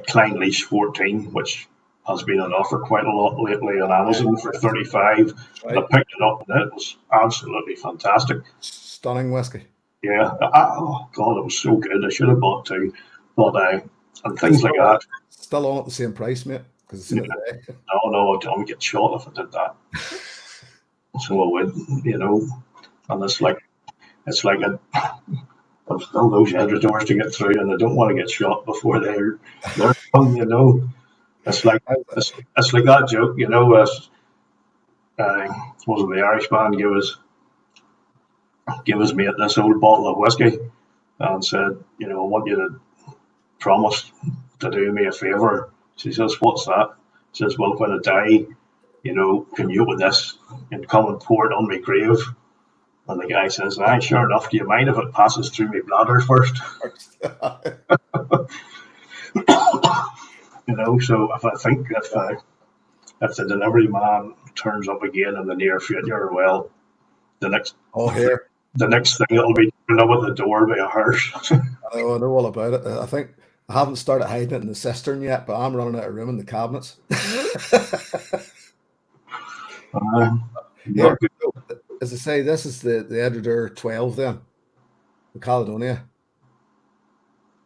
Klein Leash 14, which has been on offer quite a lot lately on Amazon for 35. right. I picked it up, and it was absolutely fantastic. Stunning whiskey. Yeah. Oh God, it was so good. I should have bought two, but and things like that. Still on at the same price, mate. Because it's in it today. No, I would get shot if I did that. So I would, you know, and it's like I've still those Edradours to get through, and I don't want to get shot before they're done, you know. It's like that joke, you know. Was it the Irish man give his mate this old bottle of whiskey and said, you know, I want you to promise to do me a favour. She says, what's that? She says, well, when I die, you know, can you open this and come and pour it on my grave? And the guy says, aye, sure enough, do you mind if it passes through my bladder first? You know, so if the delivery man turns up again in the near future, well, the next Oh, here. the next thing that'll be turned up at the door by a hearse. I know all about it. I think I haven't started hiding it in the cistern yet, but I'm running out of room in the cabinets. Here, Not good. as I say, this is the Edradour 12 then, the Caledonia.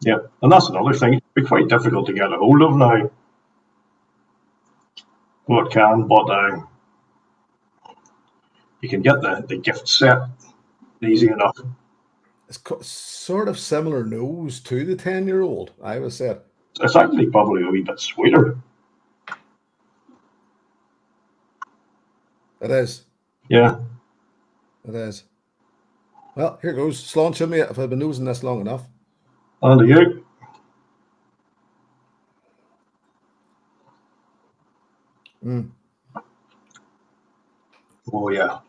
Yeah, and that's another thing. It'd be quite difficult to get a hold of now. Well, it can, but you can get the gift set easy enough. It's sort of similar nose to the 10-year-old, I would say. It's actually probably a wee bit sweeter. It is. Yeah. It is. Well, here goes. Slán to me if I've been nosing this long enough. And to you. Oh, yeah.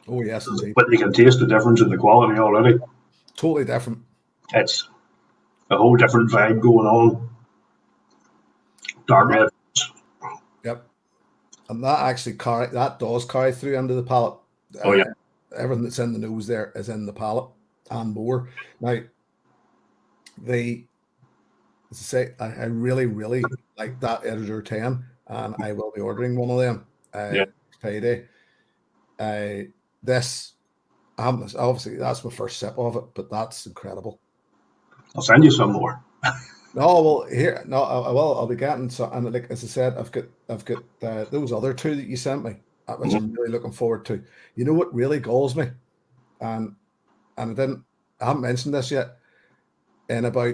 Oh, yes, indeed. But you can taste the difference in the quality already. Totally different. It's a whole different vibe going on. Dark red. Yep. And that actually does carry through into the palate. Oh, yeah. Everything that's in the nose there is in the palate and more. Now, as I say, I really, really like that Edradour 10, and I will be ordering one of them. Payday. Obviously that's my first sip of it, but that's incredible. I'll send you some more. No, well, here, no, I will. I'll be getting some, and like as I said, I've got those other two that you sent me, which I'm really looking forward to. You know what really galls me, and I haven't mentioned this yet. In about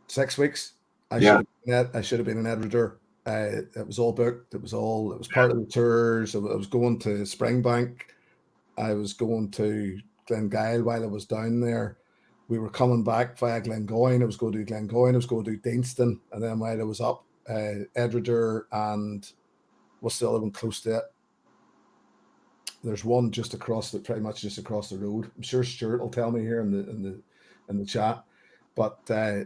6 weeks, I should have been in Edradour. It was all booked. It was part of the tours. I was going to Springbank. I was going to Glengyle while I was down there. We were coming back via Glengoyne. I was going to do Glengoyne. I was going to do Deanston. And then while I was up, Edradour and what's the other one close to it? There's one pretty much just across the road. I'm sure Stuart will tell me here in the chat. But I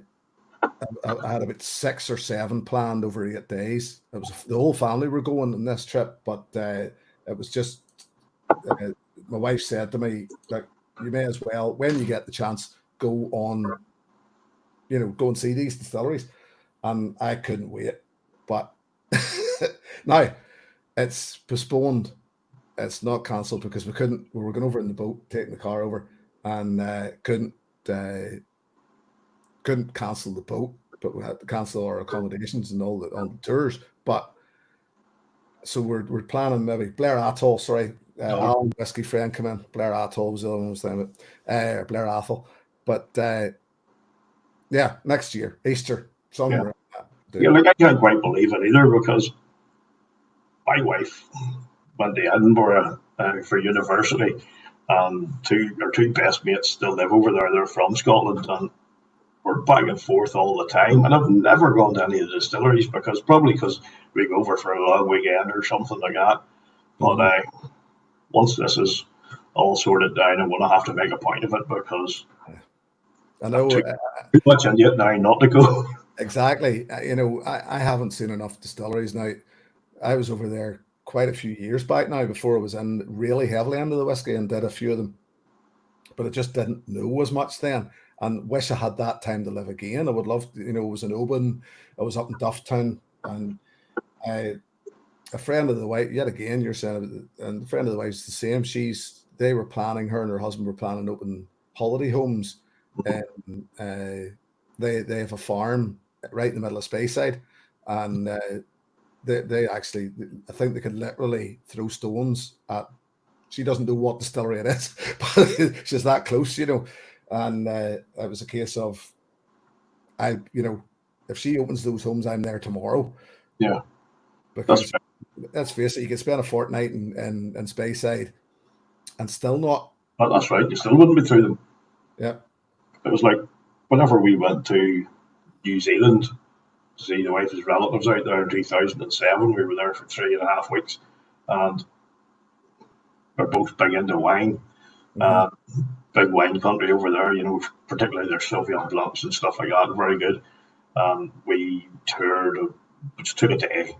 had about 6 or 7 planned over 8 days. It was the whole family were going on this trip, but it was just my wife said to me, like, you may as well, when you get the chance, go and see these distilleries. And I couldn't wait. But now it's postponed. It's not cancelled because we were going over in the boat, taking the car over, and couldn't cancel the boat, but we had to cancel our accommodations and all the tours. But so we're planning maybe Blair Atoll, Alan whiskey friend come in. Blair Atoll was the other one I was saying about, Blair Athol. But next year, Easter, somewhere. Yeah, like I can't quite believe it either because my wife went to Edinburgh for university, and two best mates still live over there. They're from Scotland, and we're back and forth all the time. And I've never gone to any of the distilleries because we go over for a long weekend or something like that. But once this is all sorted down, I'm going to have to make a point of it because I know too much in it now not to go. Exactly. I haven't seen enough distilleries now. I was over there quite a few years back now before I was in really heavily into the whiskey and did a few of them, but I just didn't know as much then and wish I had that time to live again. I would love to, I was in Oban, I was up in Dufftown, and a friend of the wife, yet again, you're saying, and the friend of the wife's the same. Her and her husband were planning open holiday homes, and they have a farm right in the middle of Speyside, and they actually, I think they could literally throw stones at. She doesn't know what distillery it is, but she's that close, And it was a case of, if she opens those homes, I'm there tomorrow. Yeah, because let's face it, you can spend a fortnight in Speyside and still not. That's right. You still wouldn't be through them. Yeah, it was like whenever we went to New Zealand to see the wife's relatives out there in 2007. We were there for 3.5 weeks, and we're both big into wine. Big wine country over there, particularly their Sauvignon Blancs and stuff like that, very good. We toured, which took a day,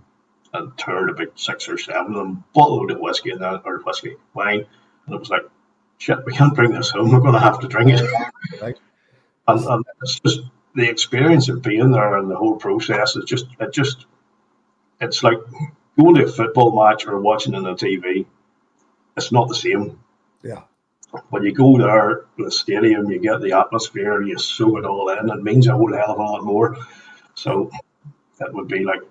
and toured about 6 or 7 of them, bottload of whiskey and that, or wine, and it was like, shit, we can't bring this home. We're going to have to drink it. Like, And it's just the experience of being there and the whole process is it's like going to a football match or watching it on the TV. It's not the same. yeah, When you go there to the stadium, you get the atmosphere, you soak it all in. It means a whole hell of a lot more. So it would be like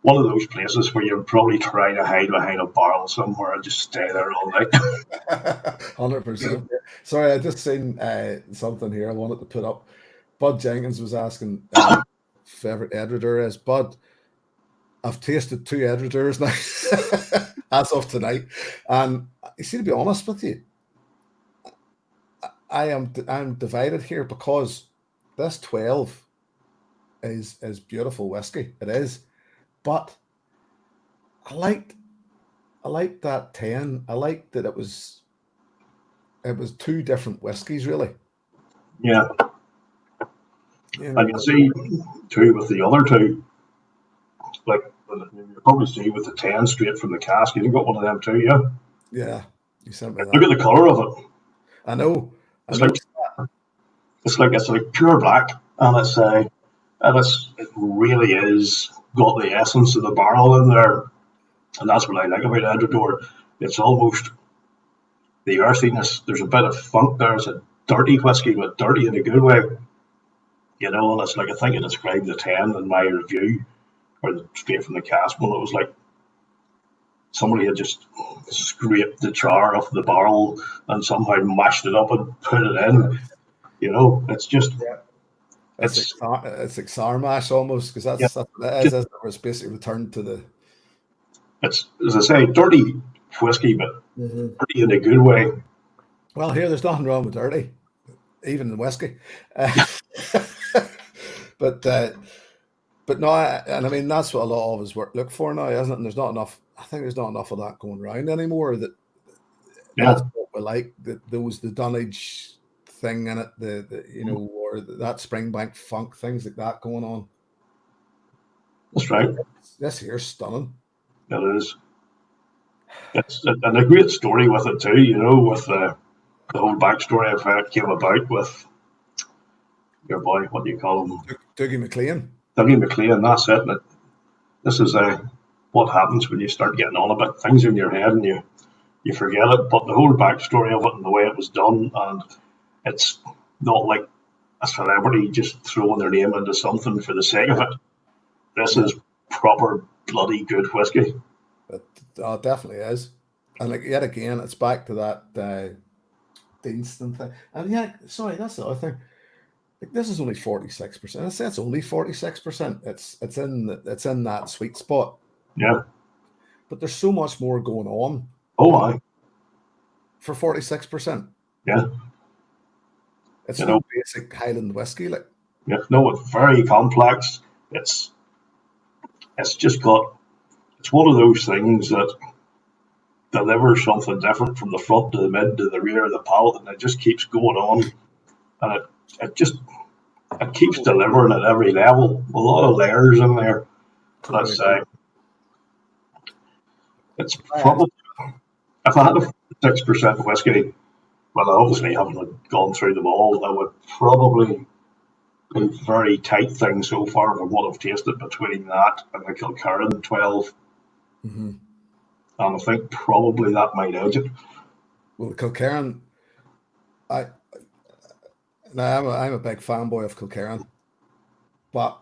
one of those places where you'd probably try to hide behind a barrel somewhere and just stay there all night. 100%. Sorry, I just seen something here I wanted to put up. Bud Jenkins was asking favorite Edradour is. Bud, I've tasted 2 Edradours now as of tonight, and you see, to be honest with you, I'm divided here because this 12 is beautiful whiskey. It is, but I liked that 10. I liked that it was 2 different whiskies, really. Yeah. You know, And you see, too, with the other 2, like you probably see with the 10 straight from the cask, you've got one of them too, yeah? yeah, you sent me that. Look at the colour of it. I know. It's like pure black, and it really is got the essence of the barrel in there, and that's what I like about Edradour. It's almost the earthiness. There's a bit of funk there. It's a dirty whiskey, but dirty in a good way. You know, and it's like I think I described the 10 in my review, or straight from the cask one. It was like somebody had just scraped the char off the barrel and somehow mashed it up and put it in. You know, it's just it's like sour mash almost, because that's what it is. It's basically returned to the. It's, as I say, dirty whiskey, but dirty in a good way. Well, here there's nothing wrong with dirty, even in whiskey. But no, and I mean that's what a lot of us look for now, isn't it? And there's not enough. I think there's not enough of that going around anymore. That's what we like. The dunnage thing in it, or that Springbank funk, things like that going on. That's right. This here's stunning. It is. It's and a great story with it too. You know, with the whole backstory of how it came about with your boy. What do you call him? Dougie McLean. Dougie McLean. That's it. And this is what happens when you start getting on about things in your head and you forget it. But the whole backstory of it and the way it was done, and it's not like a celebrity just throwing their name into something for the sake of it. This is proper bloody good whiskey. It definitely is. And like yet again, it's back to that Deanston thing. And yeah, sorry, that's the other thing. Like, this is only 46%. I say it's only 46%. It's in that sweet spot. Yeah. But there's so much more going on. Oh, aye. For 46%. Yeah. It's no basic Highland whiskey, like. Yeah. No, it's very complex. It's just got. It's one of those things that delivers something different from the front to the mid to the rear of the palate, and it just keeps going on, and it keeps delivering at every level. A lot of layers in there. Let's say it's probably, if I had a 6% whiskey, well, I obviously haven't gone through them all. I would probably be very tight thing so far from what I've tasted between that and the Kilkerran 12. Mm-hmm. And I think probably that might edge it. Well, Kilkerran, I'm a big fanboy of Kilkerran, but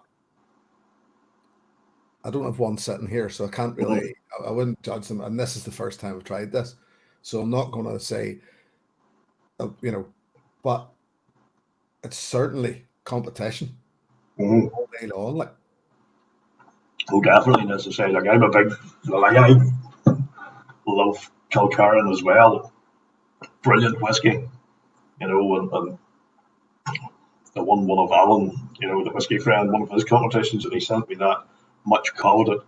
I don't have one sitting here, so I can't really. I wouldn't judge them. And this is the first time I've tried this, so I'm not going to say, but it's certainly competition all day long. Like, oh, definitely, as I say, like I'm a big, I love Kilkerran as well. Brilliant whiskey, and I won one of Alan, the whiskey friend, one of his competitions, and he sent me that much coveted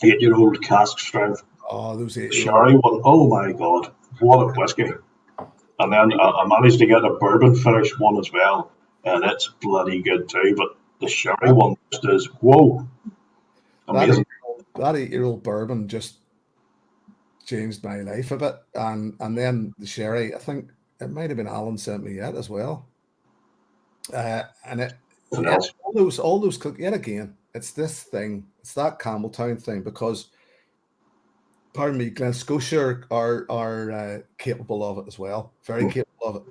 8-year-old cask strength. Oh, those 8-year-old sherry one. Oh my God, what a whiskey! And then I managed to get a bourbon finish one as well, and it's bloody good too. But the sherry one just is whoa, amazing. That 8-year-old bourbon just changed my life a bit. And then the sherry, I think it might have been Alan sent me yet as well. And it, Nothing yeah, else. all those, yet again, it's this thing, it's that Campbelltown thing, because, pardon me, Glen Scotia are capable of it as well, very capable of it.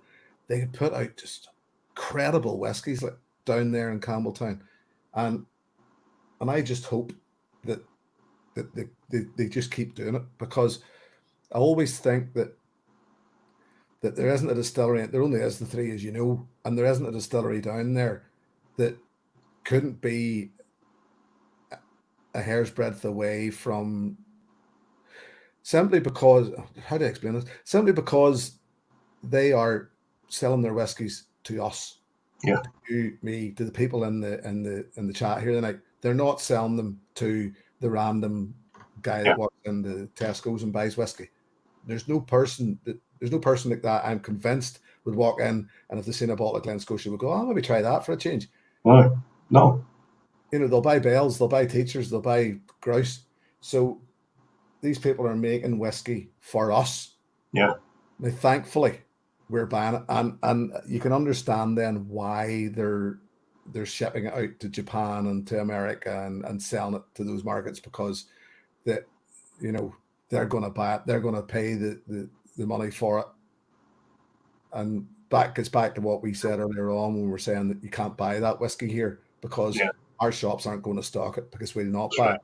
They put out just incredible whiskies like down there in Campbelltown, and I just hope that they just keep doing it, because I always think that there isn't a distillery, there only is the three, as you know, and there isn't a distillery down there that couldn't be a hair's breadth away from, simply because, how do I explain this? Simply because they are selling their whiskies to us, Yeah, to me, to the people in the chat here tonight. They're not selling them to the random guy yeah. that walks into Tesco's and buys whiskey. There's no person like that, I'm convinced, would walk in, and if they seen a bottle of Glen Scotia, would go, "Oh, maybe try that for a change." No. You know, they'll buy Bells, they'll buy Teachers, they'll buy Grouse. So these people are making whiskey for us. Yeah. Now, thankfully, we're buying it, and you can understand then why they're shipping it out to Japan and to America and selling it to those markets, because that, you know, they're going to buy it, they're going to pay the money for it. And that gets back to what we said earlier on when we were saying that you can't buy that whiskey here, because Yeah. our shops aren't going to stock it, because we'll not That's buy right. it.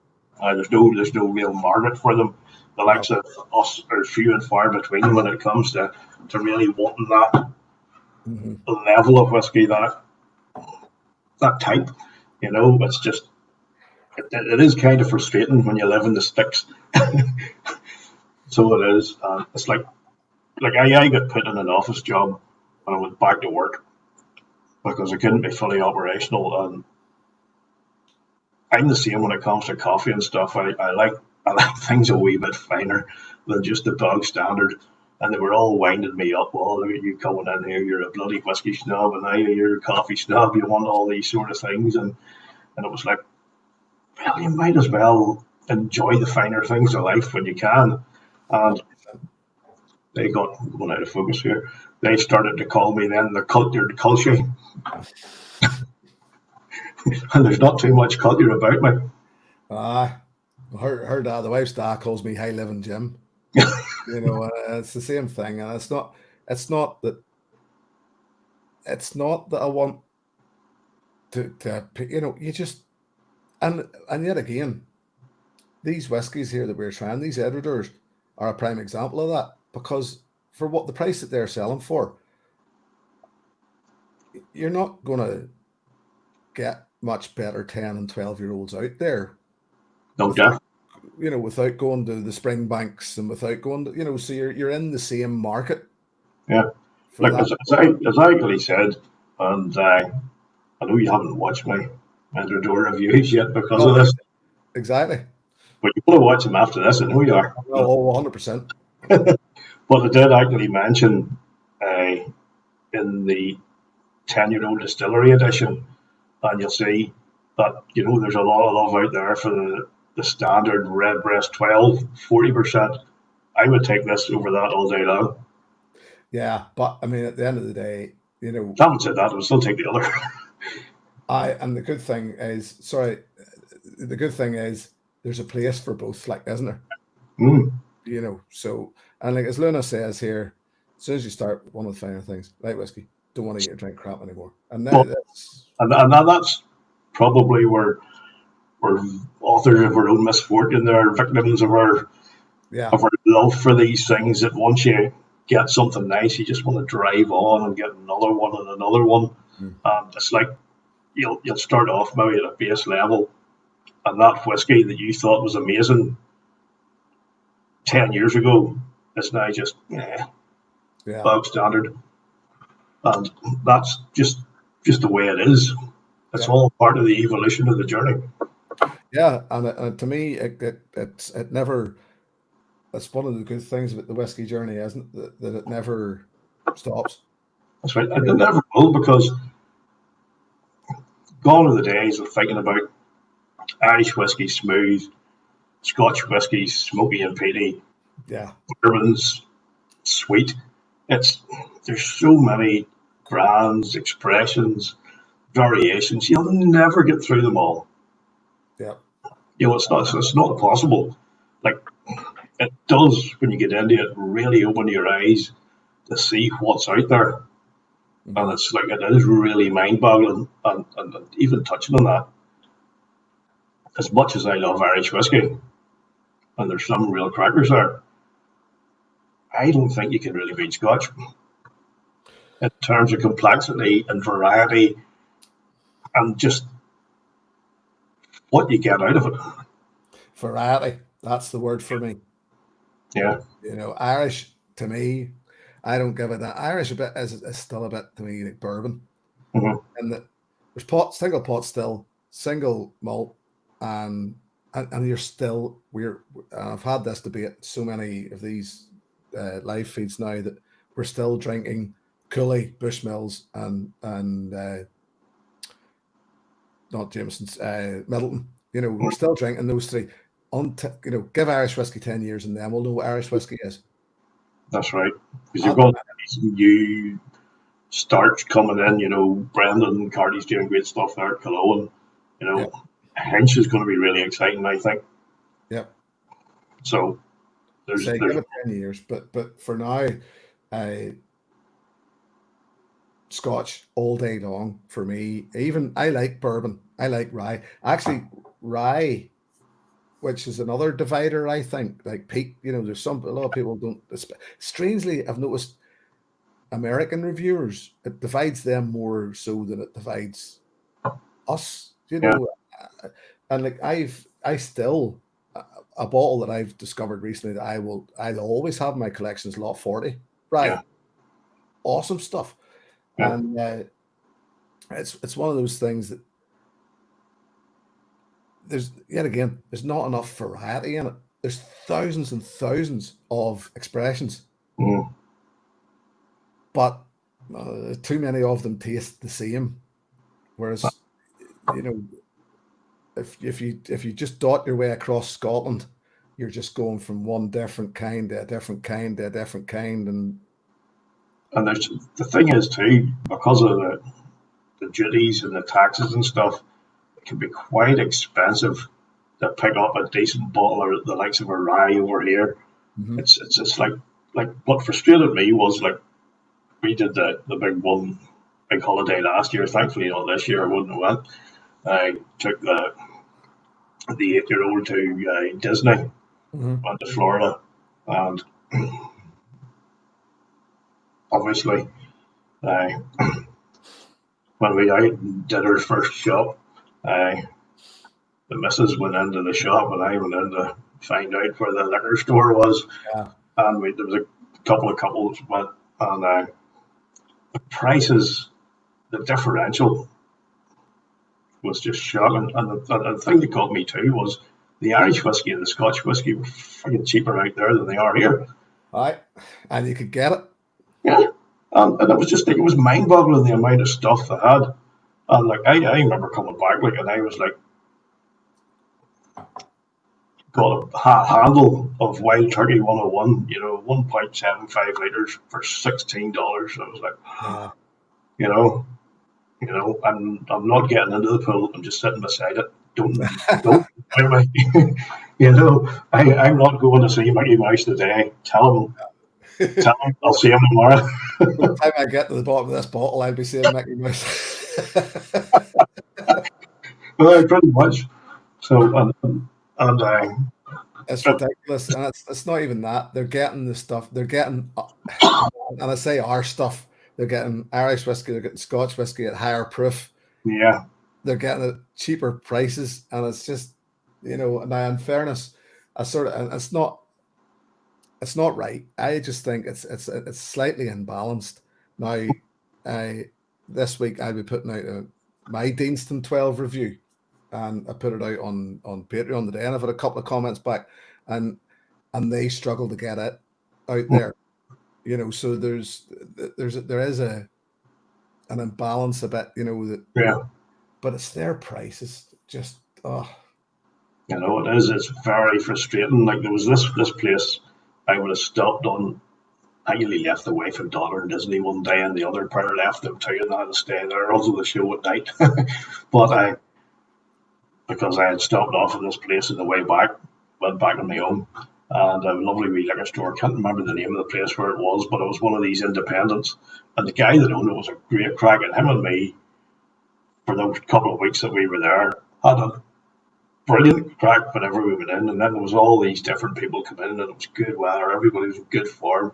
There's no real market for them. The No. likes of us are few and far between when it comes to really wanting that level of whiskey, that type. You know, it's just it is kind of frustrating when you live in the sticks. So it is. It's like I got put in an office job when I went back to work because I couldn't be fully operational, and I'm the same when it comes to coffee and stuff. I like things a wee bit finer than just the bog standard. And they were all winding me up. Well, look at you coming in here, you're a bloody whiskey snob, and you're a coffee snob, you want all these sort of things. And it was like, well, you might as well enjoy the finer things of life when you can. And they got going out of focus here. They started to call me then the cultured culture. And there's not too much culture about me. Her dad, the wife's dad, calls me High Living Jim. You know, it's the same thing, and it's not that I want to you know, you just, and yet again, these whiskies here that we're trying, these Edradours, are a prime example of that, because for what the price that they're selling for, you're not going to get much better 10 and 12-year-olds out there. No doubt. You know, without going to the Springbanks and without going to, you know, so you're in the same market. Yeah. Like as I actually said, and I know you haven't watched my Edradour reviews yet because of this. Exactly. But you want to watch them after this, I know you are. Oh, 100%. But I did actually mention in the 10-year-old distillery edition, and you'll see that, you know, there's a lot of love out there for the standard Redbreast 12, 40%. I would take this over that all day long. Yeah, but I mean, at the end of the day, you know, Having said that, I would still take the other. and the good thing is, there's a place for both, like, isn't there? You know, so, and like as Luna says here, as soon as you start one of the finer things, light whiskey, don't want to eat or drink crap anymore. And that's probably where we're authors of our own misfortune. They're victims of our love for these things, that once you get something nice, you just want to drive on and get another one and another one. It's like you'll start off maybe at a base level, and that whiskey that you thought was amazing 10 years ago is now just bog standard. And that's just the way it is. It's all part of the evolution of the journey. Yeah, and to me, it's one of the good things about the whiskey journey, isn't it? That it never stops. That's right. It never will, because gone are the days of thinking about Irish whiskey smooth, Scotch whiskey smoky and peaty, Yeah. Bourbon's sweet. There's so many brands, expressions, variations. You'll never get through them all. Yeah. It's not possible. Like, it does, when you get into it, really open your eyes to see what's out there. And it's like, it is really mind-boggling. And even touching on that, as much as I love Irish whiskey, and there's some real crackers there, I don't think you can really beat Scotch in terms of complexity and variety and just what you get out of it. Variety. That's the word for me. Yeah. Irish, to me, I don't give it that. Irish a bit is still a bit to me like bourbon. And that there's single pot still, single malt, and you're still I've had this debate so many of these live feeds now that we're still drinking Cooley, Bushmills, and not Jameson's, Middleton. We're still drinking those three. Give Irish whiskey 10 years and then we'll know what Irish whiskey is. That's right. Because you've got some new starch coming in, Brendan Carty's doing great stuff there at Cologne. Hench is going to be really exciting, I think. Yep. So give it 10 years, but for now, Scotch all day long for me. Even I like bourbon. I like rye. Actually, rye, which is another divider, I think. Like peat, there's a lot of people don't. Strangely, I've noticed American reviewers, it divides them more so than it divides us. And like I still a bottle that I've discovered recently that I'll always have in my collection is Lot 40. Right. Yeah. Awesome stuff. Yeah. And it's one of those things that there's not enough variety in it. There's thousands and thousands of expressions, but too many of them taste the same. Whereas, if you just dot your way across Scotland, you're just going from one different kind to a different kind to a different kind, and there's the thing is too, because of the duties and the taxes and stuff, it can be quite expensive to pick up a decent bottle or the likes of a rye over here. Mm-hmm. It's like what frustrated me was like we did the big holiday last year. Thankfully not this year. I wouldn't have went. I took the 8-year-old to Disney, went to Florida, and obviously when we out and did our first shop, the missus went into the shop and I went in to find out where the liquor store was. Yeah. And there was a couple of couples went, and the prices, the differential was just shocking. And the thing that got me too was the Irish whiskey and the Scotch whiskey were freaking cheaper out there than they are here. Right, and you could get it. Yeah, and it was just like, it was mind-boggling the amount of stuff they had. And like I remember coming back and I was like, got a handle of Wild Turkey 101, 1.75 litres for $16. I was like, I'm not getting into the pool. I'm just sitting beside it. Don't I'm not going to see Mickey Mouse today. Tell him I'll see him tomorrow. By the time I get to the bottom of this bottle, I'll be seeing Mickey Mouse. Well, pretty much. So, it's ridiculous, and it's not even that. They're getting the stuff. They're getting, and I say our stuff. They're getting Irish whiskey. They're getting Scotch whiskey at higher proof. Yeah, they're getting it cheaper prices, and it's just, now in fairness, it's not right. I just think it's slightly imbalanced. Now, this week I'll be putting out my Deanston 12 review, and I put it out on Patreon today, and I've had a couple of comments back, and they struggle to get it out there. So there is an imbalance a bit, that. Yeah. But it's their prices, just it is. It's very frustrating. Like there was this place I would have stopped on. I only left the wife and daughter in Disney one day, and the other pair left them too, and I had to stay there until the show at night. But because I had stopped off in this place on the way back, went back on my own, and a lovely wee liquor store. I can't remember the name of the place where it was, but it was one of these independents. And the guy that owned it was a great crack, and him and me, for those couple of weeks that we were there, had a brilliant crack whenever we went in. And then there was all these different people coming in, and it was good weather. Everybody was in good form.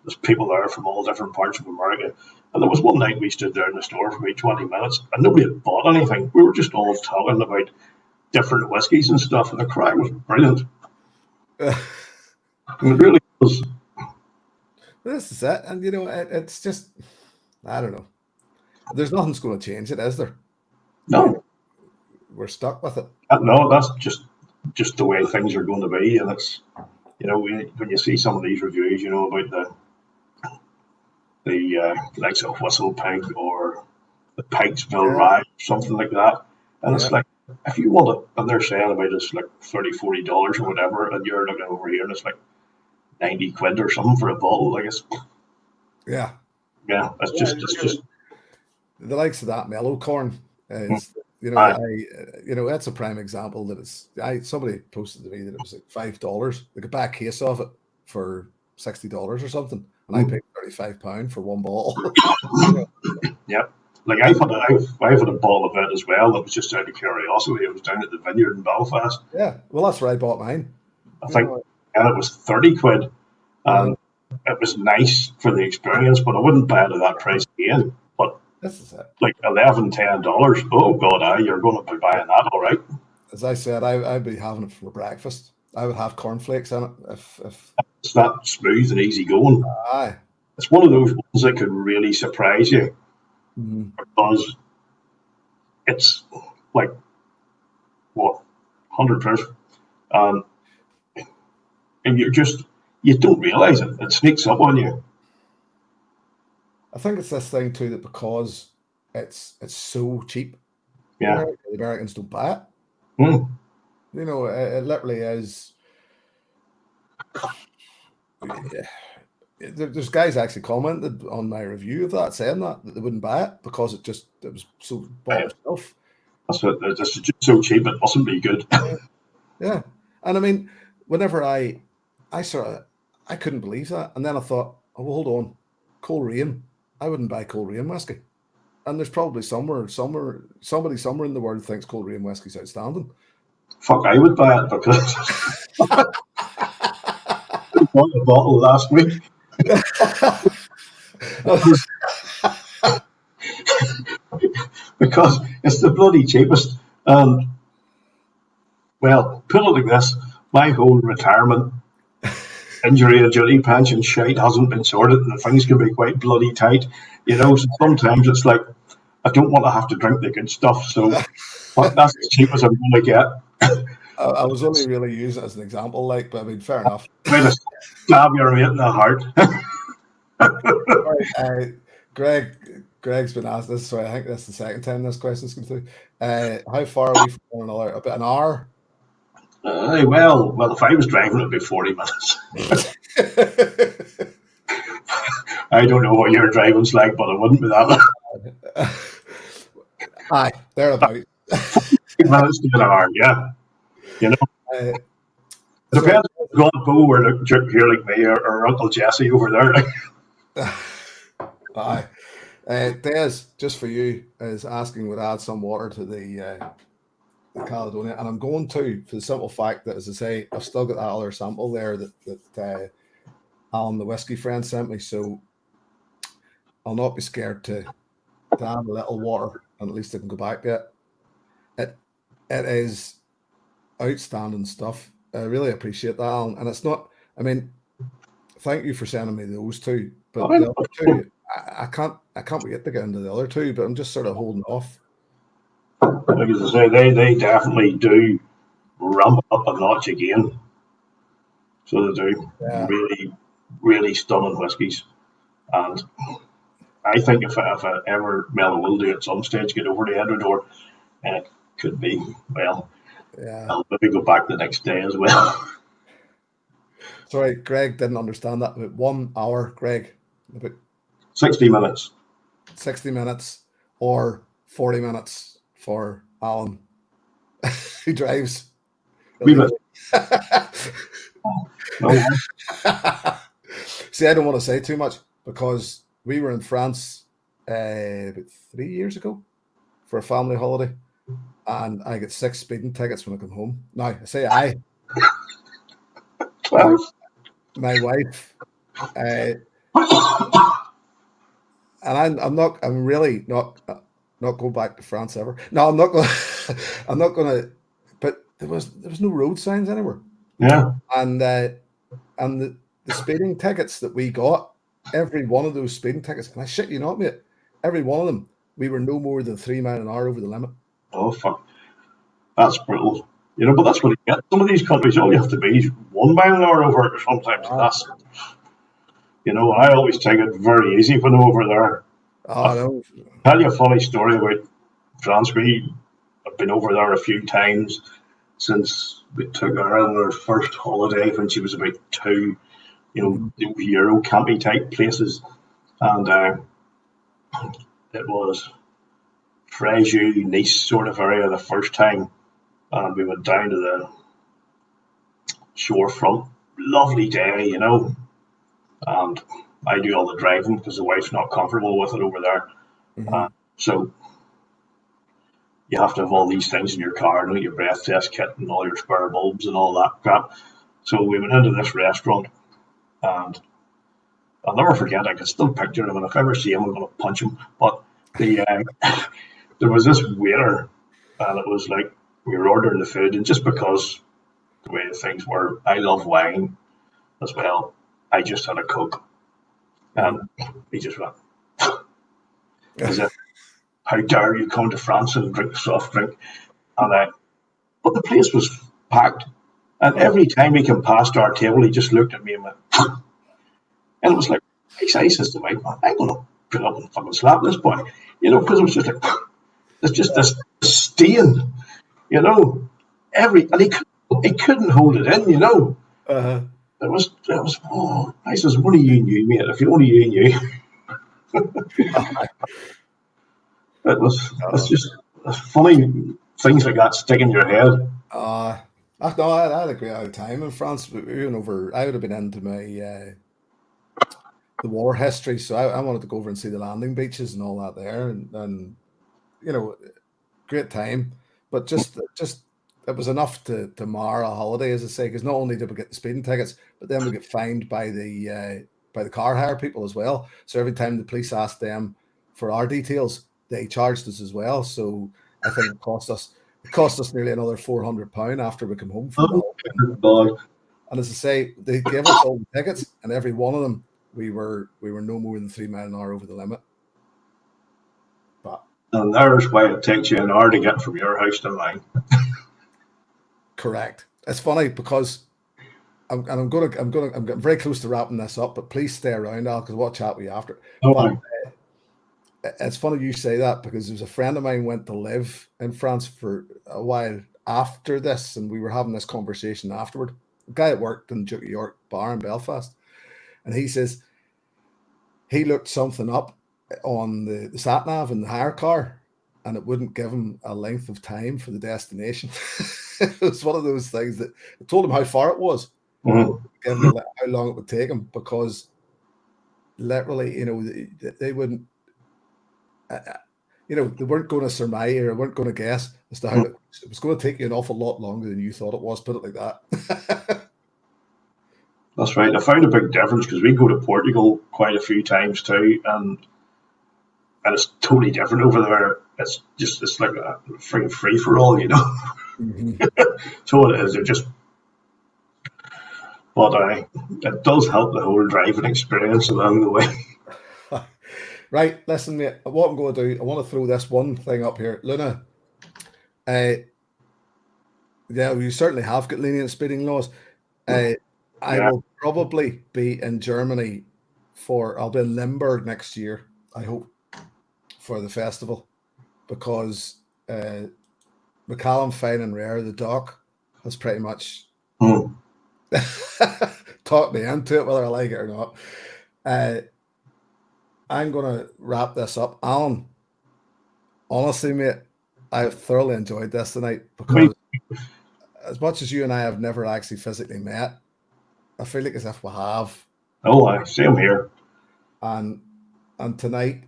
There's people there from all different parts of America. And there was one night we stood there in the store for about 20 minutes, and nobody had bought anything. We were just all talking about different whiskies and stuff, and the crack was brilliant. It really was. This is it, and it's just, I don't know. There's nothing's going to change it, is there? No, we're stuck with it. No, that's just the way things are going to be, and it's when you see some of these reviews, about the likes of Whistle Pig or the Pikesville Rye, something like that, and it's like, if you want it, and they're saying about it's like $30-40 or whatever, and you're looking over here and it's like 90 quid or something for a bottle, like it's it's just the likes of that mellow corn is that's a prime example that somebody posted to me that it was like $5. They could buy a case of it for $60 or something, and I paid £35 for one bottle. Yep. Like I've had a bottle of it as well. That was just out of curiosity. It was down at the vineyard in Belfast. Yeah, well, that's where I bought mine. I think, and it was 30 quid, and it was nice for the experience. But I wouldn't buy it at that price again. But this is it. Like $11-10. Oh God, you're going to be buying that, all right? As I said, I'd be having it for breakfast. I would have cornflakes in it if it's that smooth and easy going. Aye, it's one of those ones that could really surprise you. Because it's like 100%, and you don't realize it sneaks up on you. I think it's this thing too, that because it's so cheap, the Americans don't buy it. It literally is. There's guys actually commented on my review of that, saying that they wouldn't buy it because it was so bought itself. It's just so cheap, it mustn't be good. Yeah, and I mean, whenever I couldn't believe that, and then I thought, oh, well, hold on, Coleraine, I wouldn't buy Coleraine whiskey, and there's probably somebody somewhere in the world thinks Coleraine whiskey's outstanding. Fuck, I would buy it because I bought a bottle last week. Because it's the bloody cheapest. And well, put it like this: my whole retirement injury and duty pension shite hasn't been sorted, and things can be quite bloody tight. So sometimes it's like I don't want to have to drink the good stuff, so that's as cheap as I'm going to get. I was only really using it as an example, but I mean, fair enough. Way to stab your mate in the heart. Greg's been asked this, so I think that's the second time this question's come through. How far are we from one another? About an hour? Well, if I was driving, it'd be 40 minutes. I don't know what your driving's like, but it wouldn't be that long. Aye, thereabouts. 40 minutes to an hour, yeah. Depends if you've got Bo or here like me or Uncle Jesse over there. Aye. Des, just for you, is asking would add some water to the Caledonia, and I'm going to, for the simple fact that, as I say, I've still got that other sample there that Alan, the whiskey friend, sent me, so I'll not be scared to add a little water, and at least I can go back to it. It is outstanding stuff. I really appreciate that, Alan. And it's not, I mean, thank you for sending me those two, but the other two, I can't wait to get into the other two, but I'm just sort of holding off. Like as I say, they definitely do ramp up a notch again. So they do. Yeah. Really, really stunning whiskies. And I think if I ever will do at some stage get over to Edradour, it could be, I'll maybe go back the next day as well. Sorry, Greg didn't understand that. About 1 hour, Greg. About 60 minutes. 60 minutes or 40 minutes for Alan, who drives Wee bit. illegally. No. See, I don't want to say too much because we were in France about 3 years ago for a family holiday, and I get 6 speeding tickets when I come home. Now, I say my, 12. my wife, and I'm really not going back to France ever. No, I'm not going. I'm not going to. But there was no road signs anywhere, Yeah. and the speeding tickets that we got, every one of those speeding tickets, and I shit you not, mate, every one of them, we were no more than 3 miles an hour over the limit. Oh, fuck. That's brutal. You know, but that's what you get. Some of these countries, all you have to be is 1 mile an hour over it sometimes. That's, you know, I always take it very easy when I'm over there. Oh no. I'll tell you a funny story about France. We have been over there a few times since we took her on her first holiday when she was about 2, you know, Euro camping type places. And it was Fréjus, Nice sort of area the first time. And we went down to the shorefront. Lovely day, you know. And I do all the driving because the wife's not comfortable with it over there. So you have to have all these things in your car, you know, your breath test kit and all your spare bulbs and all that crap. So we went into this restaurant, and I'll never forget. I can still picture him, and if I ever see him, I'm going to punch him. But the there was this waiter, and it was like we were ordering the food, and just because the way things were, I love wine as well. I just had a Coke, and he just went, as if, how dare you come to France and drink soft drink? And but the place was packed, and every time he came past our table, he just looked at me and went, and it was like, I says to Mike, I'm going to put up and fucking slap this boy, you know, because it was just like, it's just this stain, you know, and he couldn't hold it in, you know. It was, oh, I says, what do you knew, mate? If you only you knew. It's just funny things like that stick in your head. No, I had a great out of time in France. We went over. I would have been into my the war history, so I wanted to go over and see the landing beaches and all that there, and you know, great time. But just it was enough to mar a holiday, as I say, because not only did we get the speeding tickets, but then we get fined by the car hire people as well. So every time the police asked them for our details, they charged us as well. So I think it cost us nearly another £400 after we come home from the God. And as I say, they gave us all the tickets, and every one of them we were no more than 3 miles an hour over the limit. But and there's why it takes you an hour to get from your house to mine. Correct. It's funny because I'm getting very close to wrapping this up, but please stay around, Al, because we'll chat with you after. Okay. But it's funny you say that because there was a friend of mine went to live in France for a while after this, and we were having this conversation afterward. A guy that worked in Duke of York bar in Belfast, and he says he looked something up on the sat nav in the hire car, and it wouldn't give him a length of time for the destination. It was one of those things that it told him how far it was, give him how long it would take him, because literally, you know, they wouldn't, you know, they weren't going to surmise or weren't going to guess as to how it was going to take you an awful lot longer than you thought it was. Put it like that. That's right. I found a big difference because we go to Portugal quite a few times too, and it's totally different over there. It's like a freaking free for all, you know. So it is. But it does help the whole driving experience along the way. Right, listen, mate. What I'm going to do, I want to throw this one thing up here, Luna. Yeah, we certainly have got lenient speeding laws. I will probably be in Germany I'll be in Limburg next year, I hope, for the festival, because Macallan Fine and Rare, the doc, has pretty much talk me into it, whether I like it or not. I'm going to wrap this up. Alan, honestly, mate, I've thoroughly enjoyed this tonight because as much as you and I have never actually physically met, I feel like as if we have. Oh, same here. And tonight,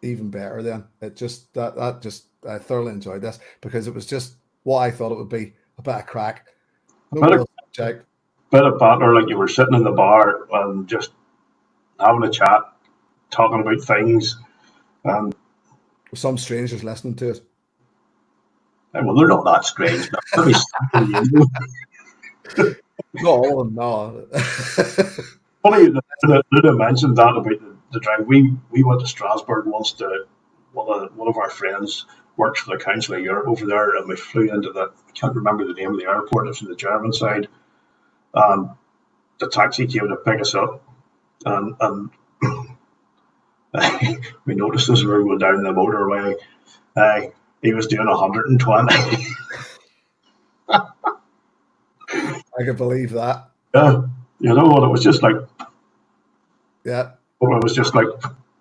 even better then. It just, that just, I thoroughly enjoyed this because it was just what I thought it would be, a bit of crack. No real subject. Bit of banter, like you were sitting in the bar and just having a chat, talking about things. And some strangers listening to it. Well, they're not that strange. Pretty simple, you know. No, no. Funny that Luda mentioned that about the drive. We went to Strasbourg once to one of our friends works for the Council of Europe over there, and we flew into the, I can't remember the name of the airport, it's on the German side. And the taxi came to pick us up, and we noticed as we were going down the motorway, he was doing 120. I can believe that. Yeah, you know what? It was just like, yeah, it was just like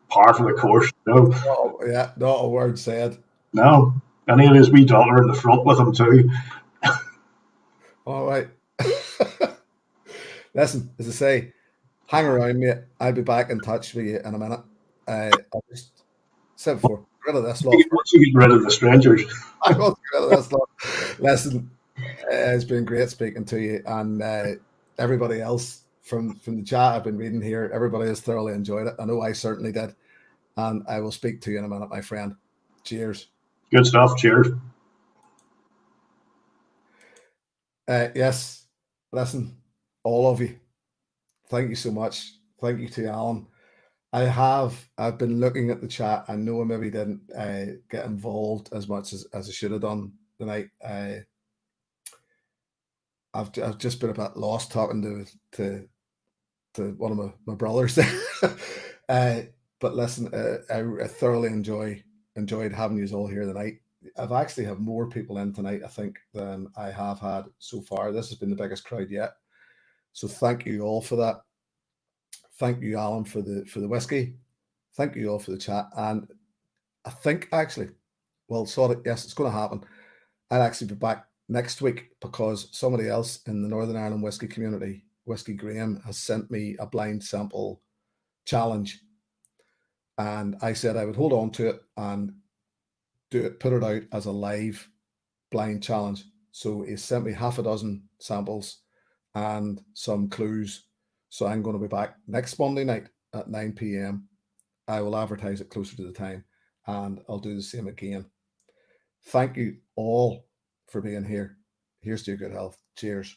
par for the course. You know? Oh, yeah, not a word said. No, and he had his wee daughter in the front with him too. All right. Listen, as I say, hang around, mate. I'll be back in touch with you in a minute. I'll just said before, get rid of this lot. Once you get rid of the strangers, I will get rid of this lot. Listen, it's been great speaking to you, and everybody else from the chat I've been reading here. Everybody has thoroughly enjoyed it. I know I certainly did, and I will speak to you in a minute, my friend. Cheers. Good stuff. Cheers. Yes, listen, all of you, thank you so much. Thank you to Alan. I've been looking at the chat. I know I maybe didn't get involved as much as I should have done tonight. I've just been a bit lost talking to one of my brothers there. But listen, I thoroughly enjoyed having you all here tonight. I've actually had more people in tonight, I think, than I have had so far. This has been the biggest crowd yet. So thank you all for that. Thank you, Alan, for the whiskey. Thank you all for the chat. And I think actually, well, sort of, yes, it's going to happen. I'll actually be back next week because somebody else in the Northern Ireland whiskey community, Whiskey Graham, has sent me a blind sample challenge. And I said I would hold on to it and put it out as a live blind challenge. So he sent me half a dozen samples and some clues. So I'm going to be back next Monday night at 9 p.m. I will advertise it closer to the time and I'll do the same again. Thank you all for being here. Here's to your good health. Cheers.